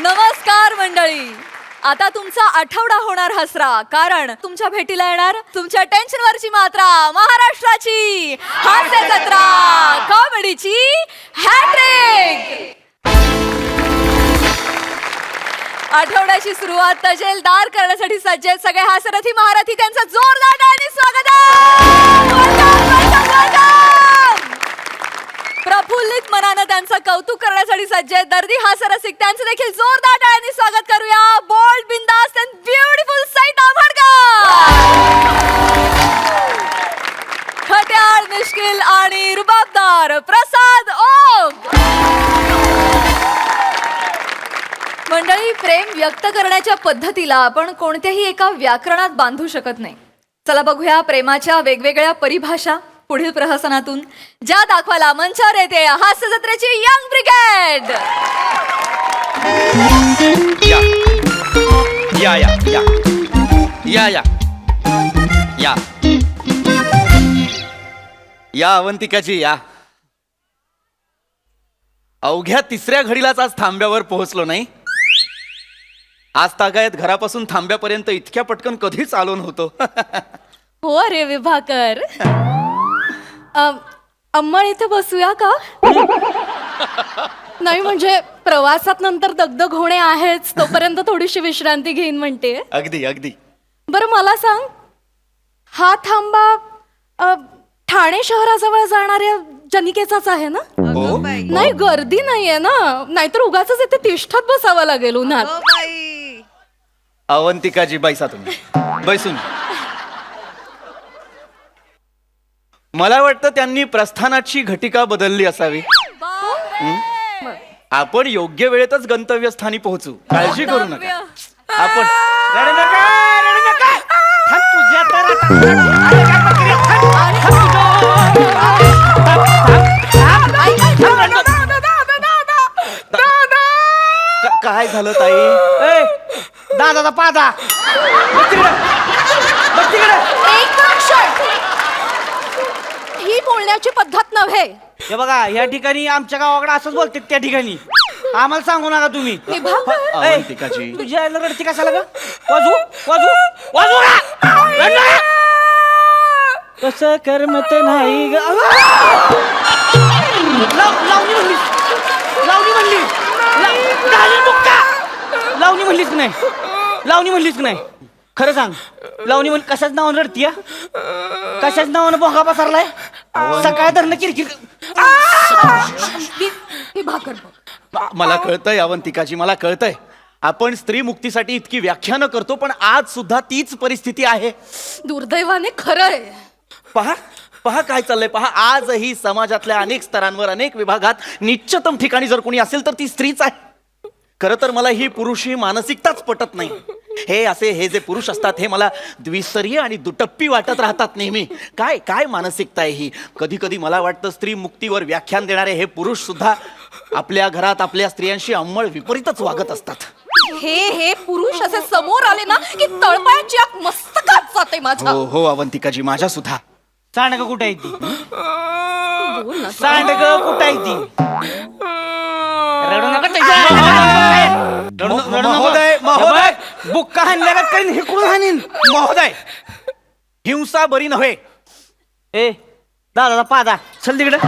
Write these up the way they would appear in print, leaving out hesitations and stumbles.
नमस्कार मंडळी. आता तुमचा आठवडा होणार हसरा, कारण तुमच्या भेटीला येणार तुमच्या टेन्शनवरची मात्रा, महाराष्ट्राची हास्य जत्रा, कॉमेडीची हॅट्रिक. आठवड्याची सुरुवात तजेलदार करण्यासाठी सज्ज आहेत सगळे हास्यरथी महारथी. त्यांचं जोरदार टाळ्यांनी स्वागत आहे. प्रफुल्लित मनानं त्यांचं कौतुक करण्यासाठी सज्ज आहेत दर्दी हास्यरसिक. त्यांचं देखील जोरदार टाळ्यांनी स्वागत करूया. बोल्ड, बिंदास अँड ब्युटिफुल सईद आंबेडकर. खट्याळ, मिश्किल आणि रुबाबदार प्रसाद ओक. मंडळी, प्रेम व्यक्त करण्याच्या पद्धतीला आपण कोणत्याही एका व्याकरणात बांधू शकत नाही. चला बघूया प्रेमाच्या वेगवेगळ्या परिभाषा पुढील प्रहसनातून, ज्या दाखवायला मंचावर येते हास्य जत्रेची यंग ब्रिगेड. या या या या या या या अवंतिकाची या. अवघ्या तिसऱ्या घडीलाच आज थांब्यावर पोहोचलो नाही. आज तागायत घरापासून थांब्यापर्यंत इतक्या पटकन कधीच आलो नव्हतो. हो रे विभाकर. अंमळ इथे बसूया का? नाही म्हणजे प्रवासात नंतर दगदग होणे आहेच, तोपर्यंत थोडीशी विश्रांती घेईन म्हणते. अगदी अगदी. बरं मला सांग, हा थांबा ठाणे शहराजवळ जाणाऱ्या जनिकेचाच आहे ना? हो. नाही गर्दी नाहीये ना? नाहीतर उगाच इथे तिष्ठत बसावं लागेल उन्हात. अवंतिकाजी बैसा तुम्ही, बैसून. मला वाटतं त्यांनी प्रस्थानाची घटिका बदलली असावी. आपण योग्य वेळेतच गंतव्यस्थानी पोहोचू, काळजी करू नका. आपण रडू नका, रडू नका. थांब तुझ्या काय झालं ताई? दादाचा पादा ही बोलण्याची पद्धत नव्हे. हे बघा, या ठिकाणी आमच्या गावाकडे असंच बोलतात. त्या ठिकाणी आम्हाला सांगू नका तुम्ही. अवंतिकाजी, तुझ्या आईला रडती कशाला ग? वाजू वाजू वाजू का? कसं करमत नाही ग. लावणी म्हणलीस, लावणी म्हणली, लावणी म्हणलीस की नाही? लावणी म्हणलीस की नाही? खरं सांग, लावणी म्हण कशाच नावानं रडती? कशाच नावानं भोंगा पसरलाय? सकाळ धरणं किरकिर. मला कळतंय अवंतिकाजी, मला कळतंय. आपण स्त्री मुक्तीसाठी इतकी व्याख्यानं करतो, पण आज सुद्धा तीच परिस्थिती आहे. दुर्दैवाने खरंय. पहा पहा काय चाललंय. पहा, आजही समाजातल्या अनेक स्तरांवर, अनेक विभागात निश्चितम ठिकाणी जर कोणी असेल तर ती स्त्रीच आहे. खरं तर मला ही पुरुष ही मानसिकताच पटत नाही. हे जे पुरुष असतात हे मला द्विस्तरीय आणि दुटप्पी वाटत राहतात नेहमी. काय काय मानसिकता आहे ही? कधी कधी मला वाटतं स्त्री मुक्तीवर व्याख्यान देणारे हे पुरुष सुद्धा आपल्या घरात आपल्या स्त्रियांशी अंमळ विपरीतच वागत असतात. हे पुरुष असे समोर आले ना की तळपायाची आग मस्तकात जाते माझ्या. हो हो अवंतिकाजी, माझ्या सुद्धा. सांडग कुठं आहे ती? बोल ना. सांडग कुठं आहे ती? रडू नका. महोदय, महोदय, बुक्का हाणल्या करीन, हिकडून हाणीन. महोदय, हिंसा बरी नव्हे. ए दादाचा पादा, चल तिकडे.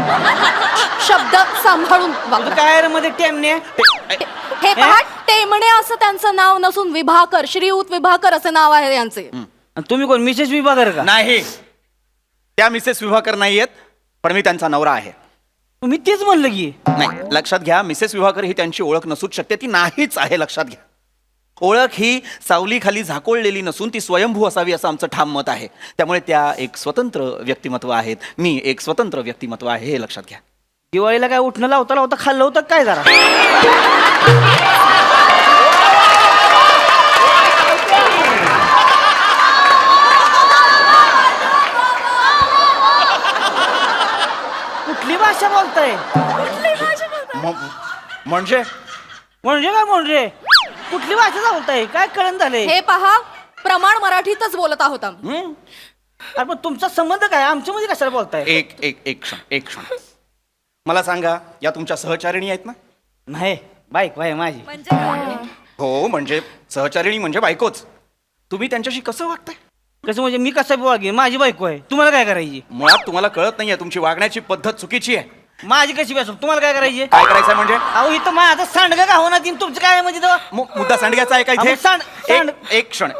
शब्द सांभाळून वागा. काय रे मध्ये टेमने? हे पहा, टेमणे असं त्यांचं नाव नसून विभाकर, श्रीयुत विभाकर असे नाव आहे यांचे. तुम्ही कोण, मिसेस विभागर का? नाही, त्या मिसेस विभाकर नाहीयेत, पण मी त्यांचा नवरा आहे. मी तेच म्हणलं की. नाही, लक्षात घ्या, मिसेस विभाकर ही त्यांची ओळख नसूच शकते. ती नाहीच आहे, लक्षात घ्या. ओळख ही सावलीखाली झाकोळलेली नसून ती स्वयंभू असावी असं आमचं ठाम मत आहे. त्यामुळे त्या एक स्वतंत्र व्यक्तिमत्व आहेत. मी एक स्वतंत्र व्यक्तिमत्व आहे, हे लक्षात घ्या. दिवाळीला काय उठणं लावता लावता खाल्लं होतं काय जरा? कुठली भाषा बोलताय? म्हणजे म्हणजे काय म्हणजे? कुठली भाषा बोलताय? काय कळण झालंय? हे पहा, प्रमाण मराठीतच बोलत आहोत आम्ही. अरे पण तुमचा संबंध काय आमच्या मध्ये कशाला बोलताय? एक क्षण मला सांगा, या तुमच्या सहचारिणी आहेत ना? नाही बायको आहे माझी. म्हणजे काय? हो म्हणजे सहचारिणी म्हणजे बायकोच. तुम्ही त्यांच्याशी कसं वागताय? कसं म्हणजे मी कसं वागेन? माझी बायको आहे, तुम्हाला काय करायची? मुळात तुम्हाला कळत नाहीये, तुमची वागण्याची पद्धत चुकीची आहे. माझी कशी बेसू, तुम्हाला काय करायची? काय करायचंय म्हणजे? अहो इथं माझं सांडगं का होणार तीन, तुमचं काय आहे म्हणजे तेव्हा? मुद्दा सांडग्याचा आहे का इथे? अहो, सांड- एक क्षण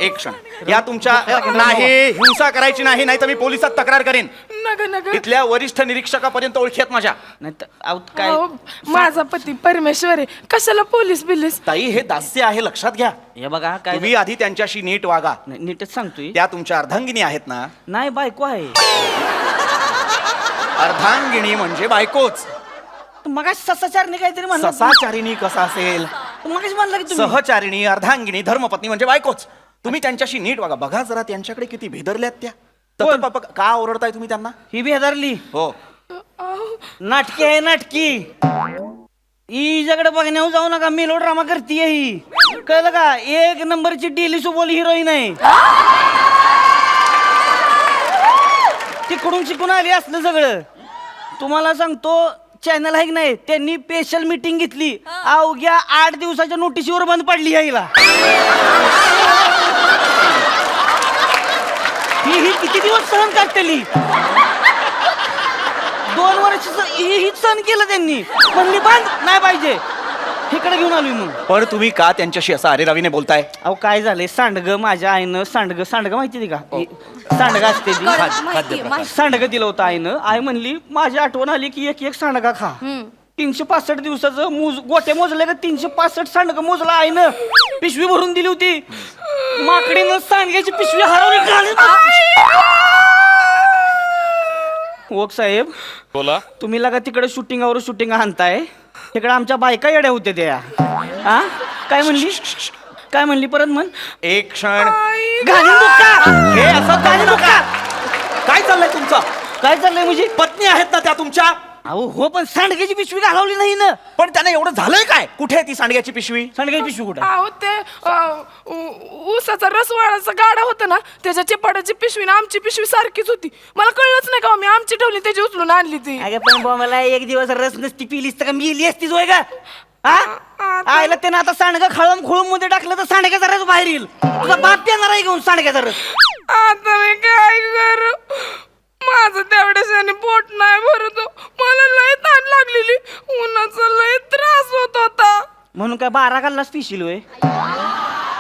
या तुमच्या नाही, हिंसा करायची नाही, नाही तर मी पोलिसात तक्रार करेन. नका नका इथल्या वरिष्ठ निरीक्षकापर्यंत ओळखी आहेत माझ्या. नाही तर अहो, काय अहो, माझा पती परमेश्वर आहे, कशाला पोलीस बिलीस. ताई हे दास्य आहे, लक्षात घ्या. हे बघा काय तुम्ही आधी त्यांच्याशी नीट वागा. नाही, नीटच सांगतोय. त्या तुमच्या अर्धांगिनी आहेत ना. नाही बायको आहे. अर्धांगिनी म्हणजे बायकोच. मग ससाचारने काहीतरी म्हणलं. ससाचारिणी कसा असेल? मगाशी म्हणलं की तुम्ही. सहचारिणी, अर्धांगिनी, धर्मपत्नी म्हणजे बायकोच. तुम्ही त्यांच्याशी नीट वागा. बघा जरा त्यांच्याकडे किती भेदरल्यात त्या. तर बाबा का ओरडताय तुम्ही त्यांना? ही बी हेदारली हो नाटकी आहे, नाटकी. हिच्याकडे बघण्यावर जाऊ नका, मेलो ड्रामा करतीये ही, कळलं का? एक नंबरची डेली सोबोल हिरोईन आहे. तिकडून शिकून आली असलं सगळं. तुम्हाला सांगतो, चॅनल आहे की नाही, त्यांनी स्पेशल मीटिंग घेतली. अवघ्या 8 दिवसाच्या नोटीशीवर बंद पडली यायला. ही किती दिवस सहन काढतेली? 2 वर्ष ही सहन केलं त्यांनी. म्हणली बंद नाही पाहिजे, इकडे घेऊन आलोय मग. पण तुम्ही का त्यांच्याशी असं अरेरावीने बोलताय? अहो काय झालंय, सांडगं माझ्या आईनं सांडगं माहिती का? सांडगं असते ती. माहितीये, माहिती. सांडगं दिलं होतं आईनं. आई म्हणली माझी आठवण आली की एक सांडगा खा. 365 दिवसाचं गोटे मोजले का 365 सांडगं मोजलं आईनं. पिशवी भरून दिली होती. माकडीनं सांडग्याची पिशवी हरवली. ओक साहेब बोला. तुम्ही लगा तिकडे शूटिंग आणताय, तिकडे आमच्या बायका येड्या होत्या त्या. हा काय म्हणली परत म्हण. एक क्षण. घालीन बुक्का. हे असं घालीन बुक्का. काय चाललंय तुमचं? काय चाललंय म्हणजे? पत्नी आहेत ना त्या तुमच्या? अहो हो, पण सांडग्याची पिशवी घालवली नाही ना. पण त्याने एवढं झालंय काय? कुठे आहे ती सांडग्याची पिशवी? सांडग्याची पिशवी कुठे? अहो ते ऊसाचा रसवाडाचा गाडा होता ना, त्याच्या चिपाडाची पिशवी ना आमची पिशवी सारखीच होती. मला कळलंच नाही का, मी आमची ठेवली त्याची उचलून आणली ती. अगं पण बुवा, मला एक दिवस रस नसती पिलीस तर का मिली असतीच होय का? हा आयला त्यानं आता सांडगं खळम खुळूम मध्ये टाकलं तर सांडग्याचा रस बाहेर येईल. तुझा बाप येणार आहे घेऊन सांडग्याचा रस. आता मी काय करू? माझं तेवढ्याशाने पोट नाही भरत हो. मला लय ताण लागलेली, उन्हाचा लय त्रास होत होता. म्हणून काय 12 गल्लास पिशील होय?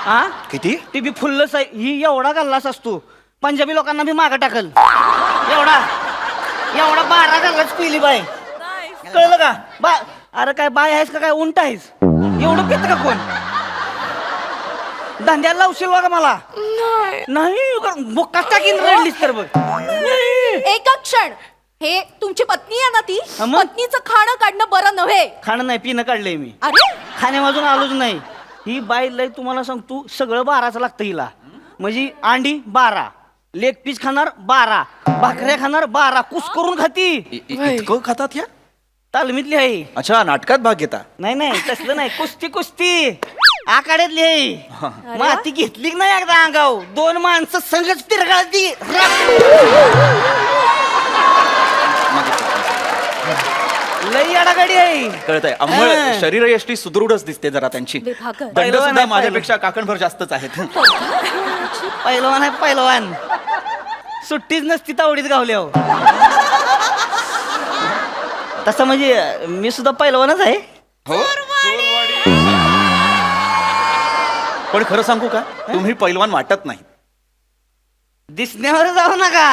हा किती? ते बी फुल्लच आहे. ही एवढा गल्लास असतो, पंजाबी लोकांना बी मागं टाकल. एवढा 12 गल्लास पिली बाय. कळलं का? अरे काय बाय आहेस का काय उंट आहेस? एवढं पित का कोण? धंद्याला लावशील बघा मला. नाही बुक्का टाकीन रडलीस तर बघ. एक क्षण. हे तुमची पत्नी आहे ना ती? हा मग? पत्नीचं खाणं काढणं बरं नव्हे. खाणं नाही पिणं काढलंय मी. अरे खाण्यावाजून आलोच नाही. ही बाई लय तुम्हाला सांगतो सगळं 12चं लागतं हिला. म्हणजे अंडी 12, लेग पीस खाणार 12, भाकऱ्या खाणार 12, कुस करून खाती. इतकं खातात या? तालमीतली आहे. अच्छा, नाटकात भाग घेता? नाही तसलं नाही, कुस्ती आखाड्यातली आहे. माती घेतली की नाही एकदा अंगाव, 2 माणसं संगच पिरगाळती. लई अडागडी आहे. कळतंय. अंमळ शरीर यष्टी सुदृढच दिसते जरा त्यांची. विभाकर. दंड पहिलवान सुद्धा आहे, माझ्यापेक्षा काकणभर जास्तच आहेत. पहिलवान आहे पहिलवान. सुट्टीच नसती तावडीत गावल्या. तसं म्हणजे मी सुद्धा पहिलवानच आहे. हो. पण खरं सांगू का, तुम्ही पैलवान वाटत नाही. दिसण्यावर जाऊ नका,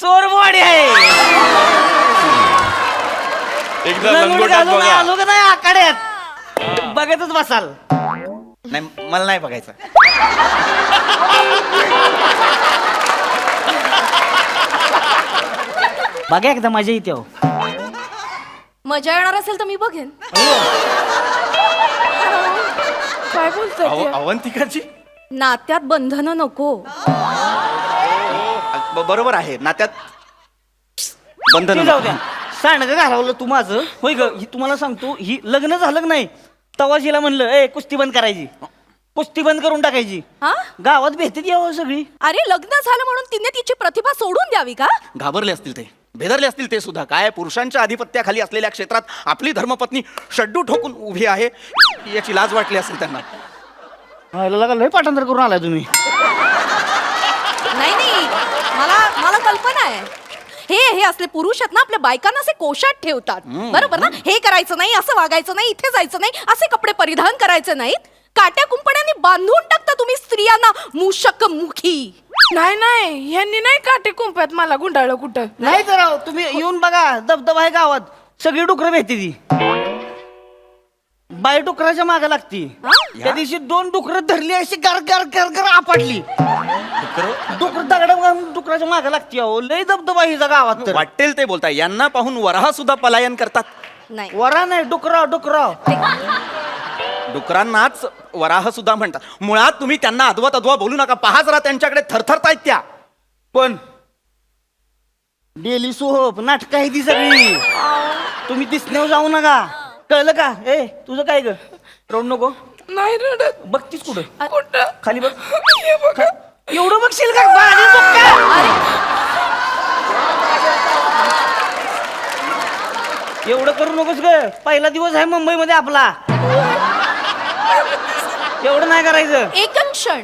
चोरबवाडी आहे. एकदा लंगोट लंगोटात घालून बघा. आलो का नाही आखाड्यात, बघतच बसाल. नाही, मला नाही बघायचं. बघा एकदा मजा येते. मजा येणार असेल तर मी बघेन. काय बोलताय ते? अवंतिकाची नात्यात बंधनं नको. बरोबर आहे, नात्यात बंधन. ते जाऊ द्या. सांडगं घालवलं तू माझं होय ग. ही तुम्हाला सांगतो, ही लग्न झालं की नाही तवा हिला म्हणलं ए कुस्ती बंद करायची, कुस्ती बंद करून टाकायची. हा? गावात भेटत यावं सगळी. अरे लग्न झालं म्हणून तिने तिची प्रतिभा सोडून द्यावी का? घाबरले असतील ते. भेदरले असतील ते सुद्धा. काय पुरुषांच्या आधिपत्याखाली असलेल्या क्षेत्रात आपली धर्मपत्नी शड्डू ठोकून उभी आहे याची लाज वाटली असेल त्यांना. लगा लय पाठांतर करून आलाय तुम्ही. नाही मला कल्पना आहे. हे असले पुरुष आहेत ना आपल्या बायकांना असे कोशात ठेवतात. बरोबर ना. हे करायचं नाही, असं वागायचं नाही, इथे जायचं नाही, असे कपडे परिधान करायचे नाहीत. काट्या कुंपणांनी बांधून टाकता तुम्ही स्त्रियांना मूषक मुखी. नाही ह्यांनी नाही काटे कुंपात मला गुंडाळलं कुठं. नाही तर राव, तुम्ही येऊन बघा, धबधबा आहे गावात, सगळी डुकरं भेटते ती. बाई डुकराच्या मागे लागती. त्या दिवशी 2 डुकरं धरली, अशी गर गर गर गर आपटली. डुकर दगड डुकराच्या मागे लागती. अहो लय धबधबा हिचा गावात. तर वाटेल ते बोलताय. यांना पाहून वराह सुद्धा पलायन करतात. नाही वरा नाही, डुकराव डुकराव. डुकरांनाच वराह सुद्धा म्हणतात. मुळात तुम्ही त्यांना अद्वा बोलू नका. पहा जरा त्यांच्याकडे थरथरतायत त्या. पण डेली सोहप नाटक आहे ती सगळी. तुम्ही दिसण्यावर जाऊ नका, कळलं का? ए तुझं काय ग? रडू नको. नाही रडत. बघतीस कुठं? कुठं? खाली बघ. हे बघा. एवढं बघशील का? बाहेर बघ का? एवढं करू नकोस ग. पहिला दिवस आहे मुंबईमध्ये आपला. एवढं नाही करायचं. एक क्षण.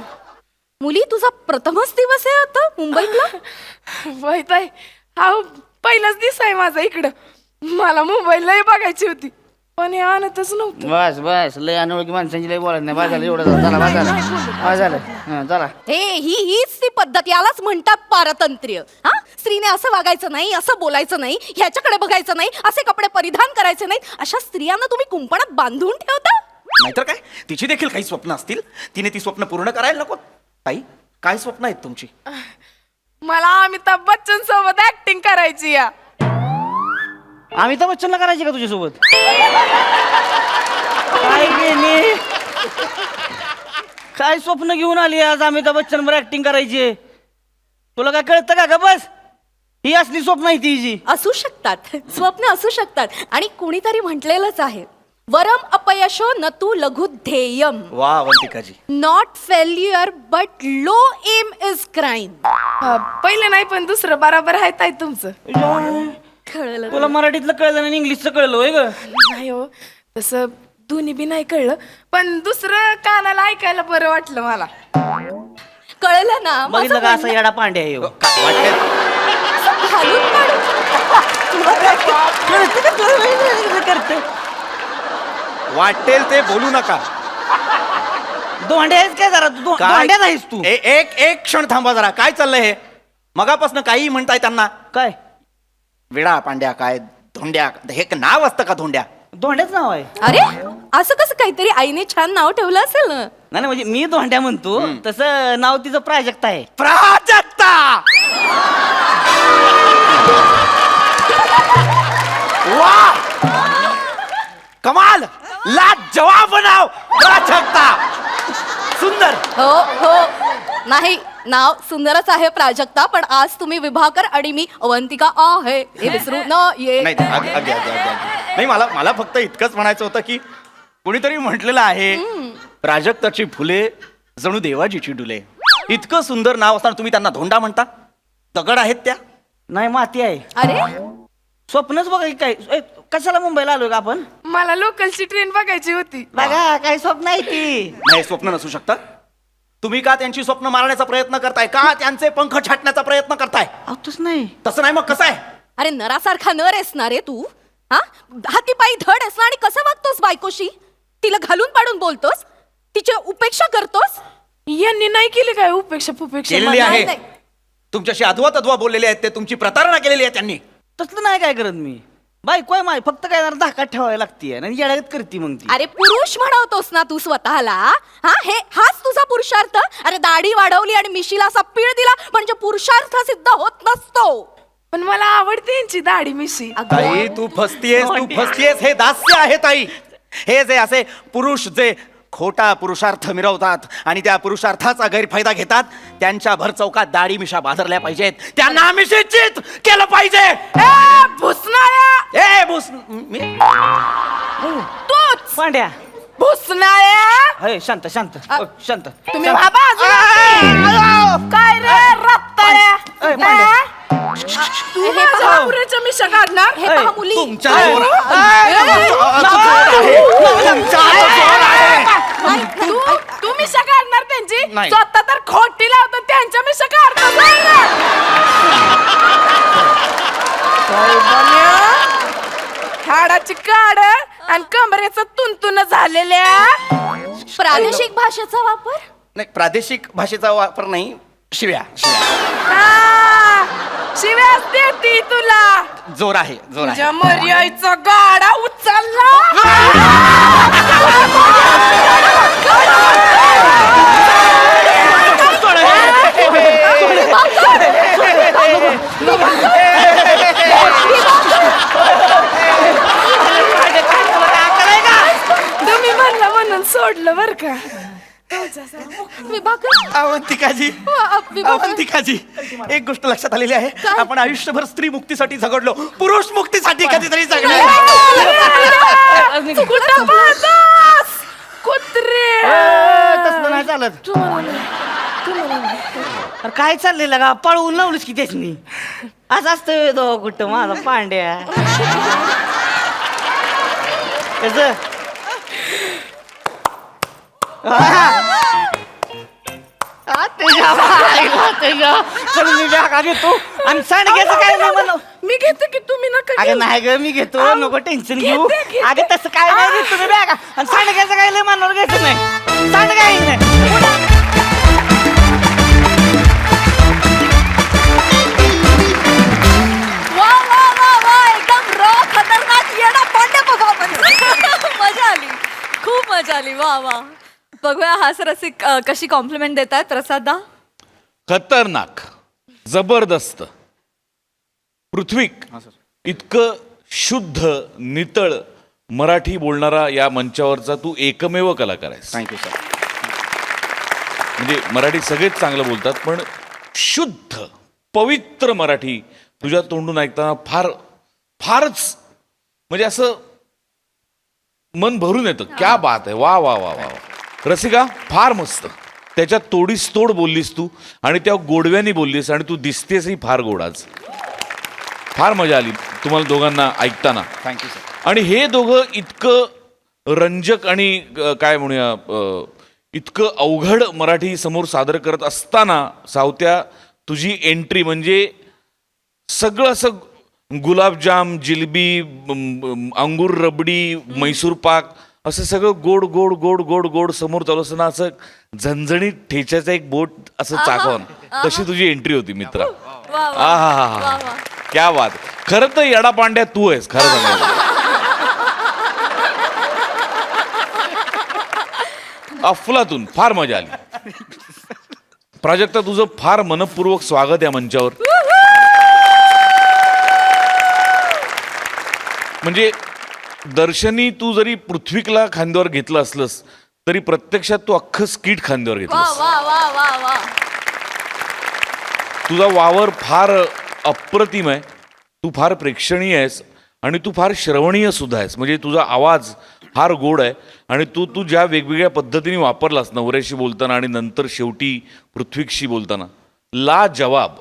मुली तुझा प्रथमच दिवस आहे आता मुंबईतला. माहित आहे हा पहिलाच दिवस आहे माझा इकडं. मला मुंबईलाही बघायची होती पण हे आणतच नव्हतं. बस बस, लय अनोळखी माणसांची लय बोलायचं नाही. बस झालं एवढं. चला बस झालं. बस झालं. हं, चला. हीच ती पद्धत. यालाच म्हणतात पारतंत्र्य. हा, स्त्रीने असं वागायचं नाही, असं बोलायचं नाही, ह्याच्याकडे बघायचं नाही, असे कपडे परिधान करायचे नाही. अशा स्त्रियांना तुम्ही कुंपणात बांधून ठेवता. नाहीतर काय, तिची देखील काही स्वप्न असतील. तिने ती स्वप्न पूर्ण करायला नको. ताई, काय स्वप्न आहेत तुमची? मला अमिताभ बच्चन सोबत ऍक्टिंग करायची या. अमिताभ बच्चनला करायची का तुझ्यासोबत? काय गेली? काय स्वप्न घेऊन आली आज अमिताभ बच्चनवर ऍक्टिंग करायची? तुला काय कळतं का? बस, ही असली स्वप्न आहे तिची. असू शकतात, स्वप्न असू शकतात. आणि कुणीतरी म्हटलेलंच आहे, वरम अपयशो न तू लघु ध्येयम. वा Vantikaji. Not failure but low aim is crime. पहिलं नाही पण दुसरं बरोबर आहे ताई तुमचं. कळलं? तुला मराठीतलं कळलं आणि इंग्लिशचं कळलं होय ग? नाही हो, तसं दोन्ही बी नाही कळलं पण दुसरं कानाला ऐकायला बरं वाटलं मला. कळलं ना? माझं बघितलं का? असं म्हणणं- येडा पांडे आहे ह्यो. वाटेल असं घालून काढून- कळतं का तुला? करते वाटेल ते बोलू नका. दोंडे आहेस काय जरा? तू काय? दोंड्यात आहेस तू. एक क्षण थांबा जरा. काय चाललंय हे? मगापासून काही म्हणताय त्यांना. काय विडा पांड्या, काय धोंड्या, हे नाव असतं का धोंड्या? दोंड्याच नाव आहे. अरे असं कसं? काहीतरी आईने छान नाव ठेवलं असेल ना. नाही म्हणजे मी दोंड्या म्हणतो, तसं नाव तिचं प्राजक्ता आहे. प्राजक्ता. वा, कमाल, लाजवाब नाव, प्राजक्ता. सुंदर. हो नाही, नाव सुंदरच आहे प्राजक्ता, पण आज तुम्ही विभाकर आणि मी अवंतिका आहे हे विसरू नाही नाही, मला फक्त इतकंच म्हणायचं होतं की कुणीतरी म्हटलेलं आहे, प्राजक्ताची फुले जणू देवाजीची डुले. इतकं सुंदर नाव असताना तुम्ही त्यांना धोंडा म्हणता? दगड आहेत त्या. नाही माती आहे. अरे स्वप्नच बघा की काय. कशाला मुंबईला आलोय का आपण? मला लोकलची ट्रेन बघायची होती. बघा काय स्वप्न आहे ती. नाही, स्वप्न नसू शकतं. तुम्ही का त्यांची स्वप्न मारण्याचा प्रयत्न करताय? का त्यांचे पंख छाटण्याचा प्रयत्न करताय? तसंच नाही. तसं नाही, मग कसं आहे? अरे नरासारखा नर आहेस ना रे तू. हा, हाती पायी धड आहेस ना. आणि कसं वागतोस बायकोशी? तिला घालून पाडून बोलतोस, तिची उपेक्षा करतोस. यांनी नाही केली काय उपेक्षा पुपेक्षा? केलेली नाही, आहे. नाही. तुमच्याशी अद्वा तद्वा बोललेले आहेत ते. तुमची प्रतारणा केलेली आहे त्यांनी. तसलं नाही काय करत मी. बायको आहे माय, फक्त काय जरा धाकात ठेवायला लागतीये आणि येड्यागत करते मग ती. अरे पुरुष म्हणवतोस ना तू स्वतःला. हाच तुझा पुरुषार्थ. अरे दाढी वाढवली आणि मिशीला असा पीळ दिला म्हणजे पुरुषार्थ सिद्ध होत नसतो. पण मला आवडते यांची दाढी मिशी. ताई, तू फसतीयेस. हे दास्य आहे ताई. हे जे असे पुरुष जे खोटा पुरुषार्थ मिरवतात आणि त्या पुरुषार्थाचा गैरफायदा घेतात, त्यांच्या भर चौकात दाढी मिशा बाजारल्या पाहिजेत. त्यांना आम्ही शिक्षित केलं पाहिजे. भुसनाळ्या, ए भूस मी तूच पांड्या. भुसनाळ्या. अय शांत शांत शांत. तुम्ही बाबा काय रे रत्ताळ्या? अय, पांड्या. तू माझ्या नवऱ्याच्या मिशा काढणार हे पहा मुली तुमच्या नाही, तू मिशा काढणार त्यांची नाही. स्वतः तर खोटी लावतात त्यांच्या मिशा काढतात हाडाची काड आणि कमरेचं तुंतुन झालेल्या प्रादेशिक भाषेचा वापर नाही, प्रादेशिक भाषेचा वापर नाही, शिव्या. शिव्याच देती तुला जोर आहे, जोर आहे. तुझ्या मर्याईचा गाडा उचलला तुम्ही म्हणला म्हणून सोडलं बर का विभाकर अवंतिकाजी, अवंतिकाजी, एक गोष्ट लक्षात आलेली आहे, आपण आयुष्यभर स्त्री मुक्तीसाठी झगडलो, पुरुष मुक्तीसाठी कधीतरी जगलो. कुठं पाहतास कुत्रे तसं नाही चालत. अरे काय चाललंय लगा पळवून लावलीस की त्याचनी आज असतं दो कुठं माझा पांड्या कसं? चल मी बॅगा घेतो आणि सांडग्याचं काय नाही म्हणू. मी घेते की तुम्ही नका अगं घेऊ. नाही ग मी घेतो नको टेन्शन घेऊ. घेते. अगं तसं काय नाही घेतो मी बॅगा आणि सांडग्याचं काय लय मनावर घ्यायचं नाही. सांडगा आहे नाही. वा वा वा वा एकदम रॉ खतरनाक येडा पांड्या परफॉर्मन्स मजा आली, खूप मजा आली. वा वा. बघूया हास रसिक कशी कॉम्प्लिमेंट देतात प्रसादा. खतरनाक, जबरदस्त, पृथ्वीक, इतकं शुद्ध नितळ मराठी बोलणारा या मंचावरचा तू एकमेव कलाकार आहेस. Thank you sir. म्हणजे मराठी सगळेच चांगलं बोलतात, पण शुद्ध पवित्र मराठी तुझ्या तोंडून ऐकताना फारच म्हणजे असं मन भरून येतं. क्या बात आहे, वा वा वा वा. रसिका फार मस्त, त्याच्यात तोडीस तोड बोललीस तू आणि त्या गोडव्यानी बोललीस आणि तू दिसतेसही फार गोड आज. फार मजा आली तुम्हाला दोघांना ऐकताना. Thank you sir. आणि हे दोघं इतकं रंजक आणि काय म्हणूया इतकं अवघड मराठी समोर सादर करत असताना सावत्या तुझी एंट्री म्हणजे सगळं असं गुलाबजाम, जिलबी, अंगूर रबडी, मैसूर पाक असं सगळं गोड गोड गोड गोड गोड समोर चालू असताना असं झणझणीत ठेच्याचं एक बोट असं चाकवून तशी तुझी एंट्री होती मित्रा. वा वा आहा, क्या बात. खरं तर येडा पांड्या तू आहेस खरं सांगायचं. अफलातून फार मजा आली. प्राजक्ता तुझं फार मनपूर्वक स्वागत या मंचावर. म्हणजे दर्शनी तू जरी पृथ्वीकला खांद्यावर घेतलं असलंस तरी प्रत्यक्षात तू अख्खं स्किट खांद्यावर वा घेतलंस. वा वा वा वा. तुझा वावर फार अप्रतिम आहे, तू फार प्रेक्षणीय आहेस आणि तू फार श्रवणीय सुद्धा आहेस. म्हणजे तुझा आवाज फार गोड आहे आणि तू ज्या वेगवेगळ्या पद्धतीने वापरलास नवऱ्याशी बोलताना आणि नंतर शेवटी पृथ्वीकशी बोलताना, ला जवाब.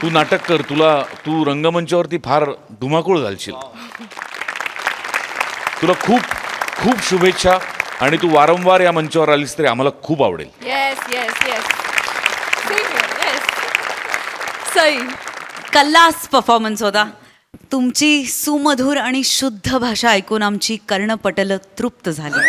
तू नाटक कर, तू रंगमंचावरती फार धुमाकूळ घालशील. तुला खूप खूप शुभेच्छा आणि तू वारंवार या मंचावर आलीस तरी आम्हाला खूप आवडेल. Yes yes yes. सई. कल्लास परफॉर्मन्स होता. तुमची सुमधुर आणि शुद्ध भाषा ऐकून आमची कर्णपटल तृप्त झाली.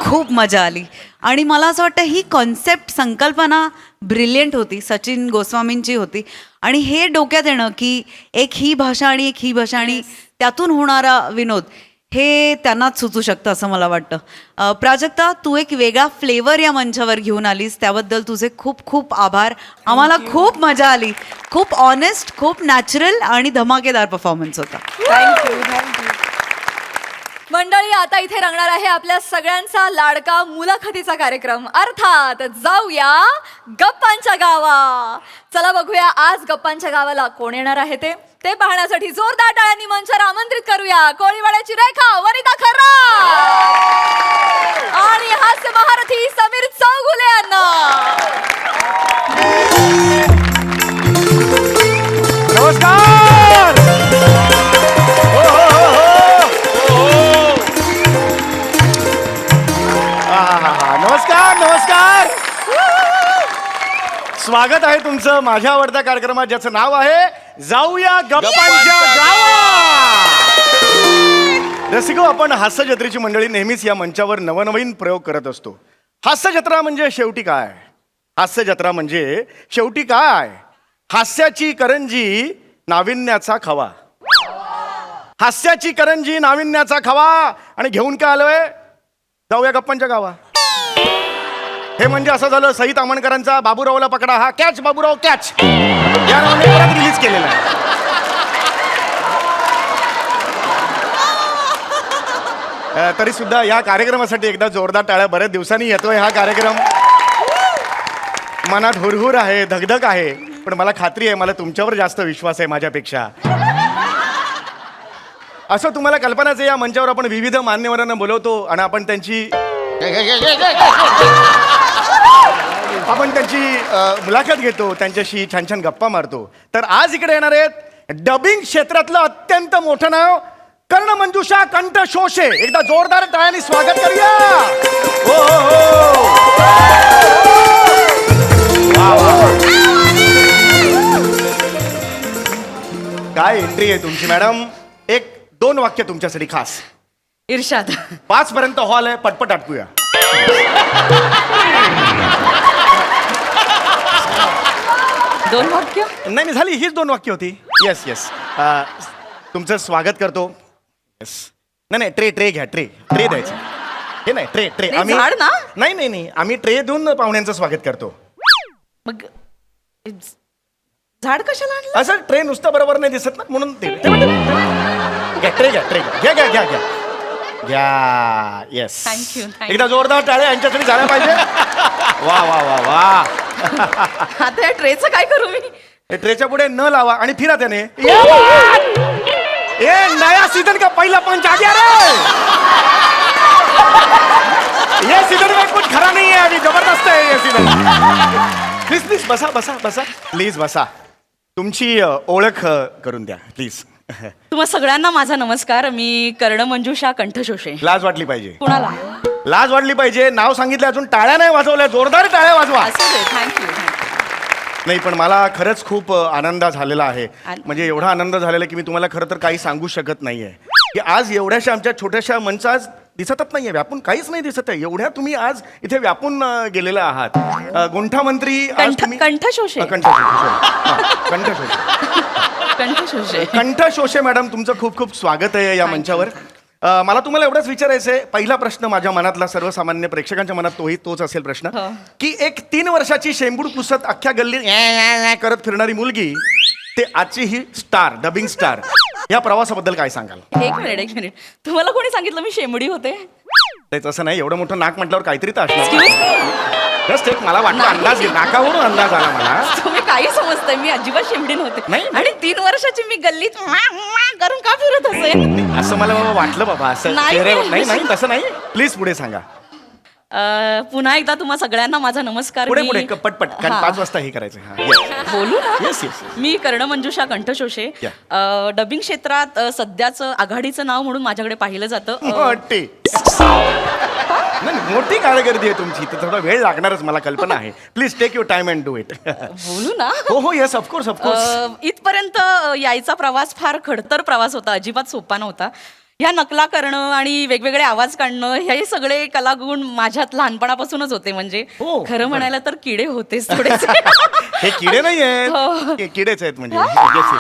खूप मजा आली आणि मला असं वाटतं ही कॉन्सेप्ट संकल्पना ब्रिलियंट होती, सचिन गोस्वामींची होती. आणि हे डोक्यात येणं की एक ही भाषा आणि एक ही भाषा आणि त्यातून होणारा विनोद हे त्यांनाच सुचू शकतं असं मला वाटतं. प्राजक्ता, तू एक वेगळा फ्लेवर या मंचावर घेऊन आलीस, त्याबद्दल तुझे खूप खूप आभार. आम्हाला खूप मजा आली. खूप ऑनेस्ट, खूप नॅचरल आणि धमाकेदार परफॉर्मन्स होता. मंडळी, आता इथे रंगणार आहे आपल्या सगळ्यांचा लाडका मुलाखतीचा कार्यक्रम, अर्थात जाऊया गप्पांच्या गावा. चला बघूया आज गप्पांच्या गावाला कोण येणार आहे ते पाहण्यासाठी जोरदार टाळ्यांनी मंचावर आमंत्रित करूया कोळीवाड्याची रेखा, वनिता खर्रा आणि हास्य महारथी समीर चौगुले यांना. स्वागत आहे तुमचं माझ्या आवडत्या कार्यक्रमात ज्याचं नाव आहे जाऊया गप्पांच्या गावात. रसिको, आपण हास्य जत्रेची मंडळी नेहमीच या मंचावर नवनवीन प्रयोग करत असतो. हास्य जत्रा म्हणजे शेवटी काय? हास्य जत्रा म्हणजे शेवटी काय? हास्याची करंजी, नाविन्याचा खवा. हास्याची करंजी, नाविन्याचा खवा. आणि घेऊन काय आलोय? जाऊया गप्पांच्या गावा. हे म्हणजे असं झालं सईत आमणकरांचा बाबूरावला पकडा हा कॅच बाबूराव कॅच या नावाने परत रिलीज केलेला आहे. तरी सुद्धा या कार्यक्रमासाठी एकदा जोरदार टाळ्या. बऱ्याच दिवसांनी येतोय हा कार्यक्रम. मनात हुरहुर आहे, धगधग आहे, पण मला खात्री आहे मला तुमच्यावर जास्त विश्वास आहे माझ्यापेक्षा. असं तुम्हाला कल्पनाच आहे, या मंचावर आपण विविध मान्यवरांना बोलवतो आणि आपण त्यांची मुलाखत घेतो, त्यांच्याशी छान छान गप्पा मारतो. तर आज इकडे येणार आहेत डबिंग क्षेत्रातलं अत्यंत मोठं नाव कर्णमंजुषा कंठशोषे. एकदा जोरदार टाळ्यांनी स्वागत करूया. हो हो हो. वा, वा, वा. काय एंट्री आहे तुमची मॅडम. 1-2 वाक्य तुमच्यासाठी खास. इर्षाद 5 पर्यंत हॉल आहे, पटपट आटपूया. दोन वाक्य. नाही झाली, हीच 2 वाक्य होती. Yes yes. तुमचं स्वागत करतो. येस. नाही ट्रे घ्या. ट्रे द्यायचं. हे नाही ट्रे नाही, झाड ना? नाही आम्ही ट्रे देऊन पाहुण्यांचं स्वागत करतो. मग झाड कशाला आणलं? असं ट्रे नुसतं बरोबर नाही दिसत ना, म्हणून ते घ्या. ट्रे घ्या. येस. Thank you. एकदा जोरदार टाळ्या यांच्यासाठी झाल्या पाहिजे. वा वा वा वा. आता या ट्रेचं काय करू मी? हे ट्रेच्या पुढे न लावा आणि फिरा त्याने. ए नया सीजन का पहिला पंच आ गया रे. ये सीजन में कुछ खरा नहीं है, अभी जबरदस्त है ये सीजन. प्लीज बसा प्लीज बसा. तुमची ओळख करून द्या प्लीज. तुम्हा सगळ्यांना माझा नमस्कार. मी कर्णमंजुषा कंठशोषे. लाज वाटली पाहिजे. कुणाला? लाज वाटली पाहिजे. नाव सांगितलं, अजून टाळ्या नाही वाजवल्या. जोरदार टाळ्या वाजवा. असू दे. थँक्यू. नाही पण मला खरंच खूप आनंद झालेला आहे. म्हणजे एवढा आनंद झालेला आहे की मी तुम्हाला खरं तर काही सांगू शकत नाहीये की आज एवढ्याशा आमच्या छोट्याशा मंचात दिसतच नाहीये, व्यापून काहीच नाही दिसत आहे. एवढ्या तुम्ही आज इथे व्यापून गेलेला आहात. गुंठा मंत्री आज तुम्ही कंठशोषे. कंठशोषे मॅडम, तुमचं खूप खूप स्वागत आहे या मंचावर. मला तुम्हाला एवढंच विचारायचं आहे. पहिला प्रश्न माझ्या मनातला, सर्वसामान्य प्रेक्षकांच्या मनात तोच असेल प्रश्न की एक 3 वर्षाची शेंबूड पुसत अख्ख्या गल्लीत करत फिरणारी मुलगी ते आजची ही स्टार, डबिंग स्टार, या प्रवासाबद्दल काय सांगाल? एक मिनिट. तुम्हाला कोणी सांगितलं मी शेंबडी होते? तसं नाही, एवढं मोठं नाक म्हटल्यावर काहीतरी तर असणार. जस्ट एक मला वाटलं अंदाज, नाकावरून अंदाज आला मला. तुम्ही काही समजताय, मी अजिबात शेंबडी नव्हते. नाही. आणि 3 वर्षाची मी गल्लीत करून का फिरत असेल? असं मला वाटलं बाबा. असं नाही, चेहऱ्यावर नाही. नाही तसं नाही. प्लीज पुढे सांगा. पुन्हा एकदा तुम्हा सगळ्यांना माझा नमस्कार. पुढे पटपट, कारण हा. 5 वाजता हे करायचं. हा, yes. बोलू ना. येस. मी कर्णमंजुषा कंठशोषे. डबिंग क्षेत्रात सध्याचं आघाडीचं नाव म्हणून माझ्याकडे पाहिलं जातं. मोठी कारकिर्दी आहे तुमची, तर थोडा वेळ लागणारच, मला कल्पना आहे. Please take your time and do it. बोलू ना. हो येस, ऑफकोर्स. इथपर्यंत यायचा प्रवास फार खडतर प्रवास होता, अजिबात सोपा नव्हता. ह्या नकला करणं आणि वेगवेगळे आवाज काढणं हे सगळे कलागुण माझ्यात लहानपणापासूनच होते. म्हणजे हो, खरं म्हणायला तर किडे होतेच थोडेसे. हे किडे नाही आहेत, किडेच आहेत म्हणजे.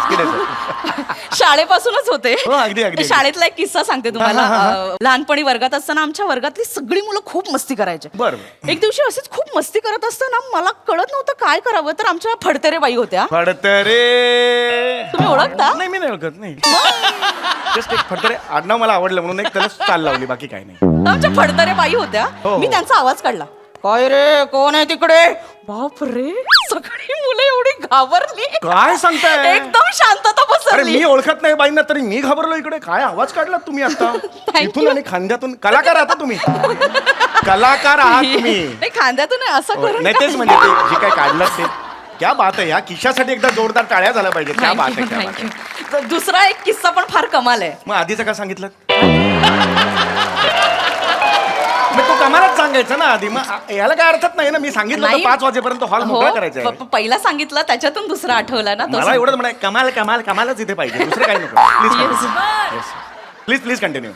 किडेच आहेत. शाळेपासूनच होते. हो, अगदी. शाळेतला एक किस्सा सांगते तुम्हाला. लहानपणी वर्गात असताना आमच्या वर्गातली सगळी मुलं खूप मस्ती करायचे. बरं. एक दिवशी असेच खूप मस्ती करत असताना मला कळत नव्हतं काय करावं, तर आमच्या फडतरे बाई होत्या. फडतरे तुम्ही ओळखता? नाही, मी नाही ओळखत. नाही, जस्ट एक फडतरे आडनाव मला आवडलं म्हणून एक त्याला चाल लावली, बाकी काही नाही. आमच्या फडतरे बाई होत्या. हो. मी त्यांचा आवाज काढला, काय रे, कोण आहे तिकडे? बाप रे, सगळी मुलं एवढी घाबरली. काय सांगताय? एकदम शांतता अरे पसरली. मी ओळखत नाही बाईंना, तरी मी घाबरलो. इकडे काय आवाज काढलात तुम्ही आता? इथून आणि खांद्यातून. कलाकार आहात तुम्ही. कलाकार आहात तुम्ही. नाही, खांद्यातून नाही, असं करून नाही, तेच म्हणजे ते जे काय काढलं ते क्या बात आहे. या किशासाठी एकदा जोरदार टाळ्या झाल्या पाहिजे. क्या बात आहे, क्या बात आहे. दुसरा एक किस्सा पण फार कमाल आहे. मग आधीचं का सांगितलं? मग तो आम्हालाच सांगायचं ना आधी, मग याला काय अर्थच नाही ना. मी सांगितलं होतं 5 वाजेपर्यंत हॉल मोकळा करायचा आहे. पहिला सांगितलं त्याच्यातून दुसरा आठवला ना तो मला एवढंच म्हणाय, कमाल कमाल कमालच इथे पाहिजे, दुसरं काही नको. Please please continue.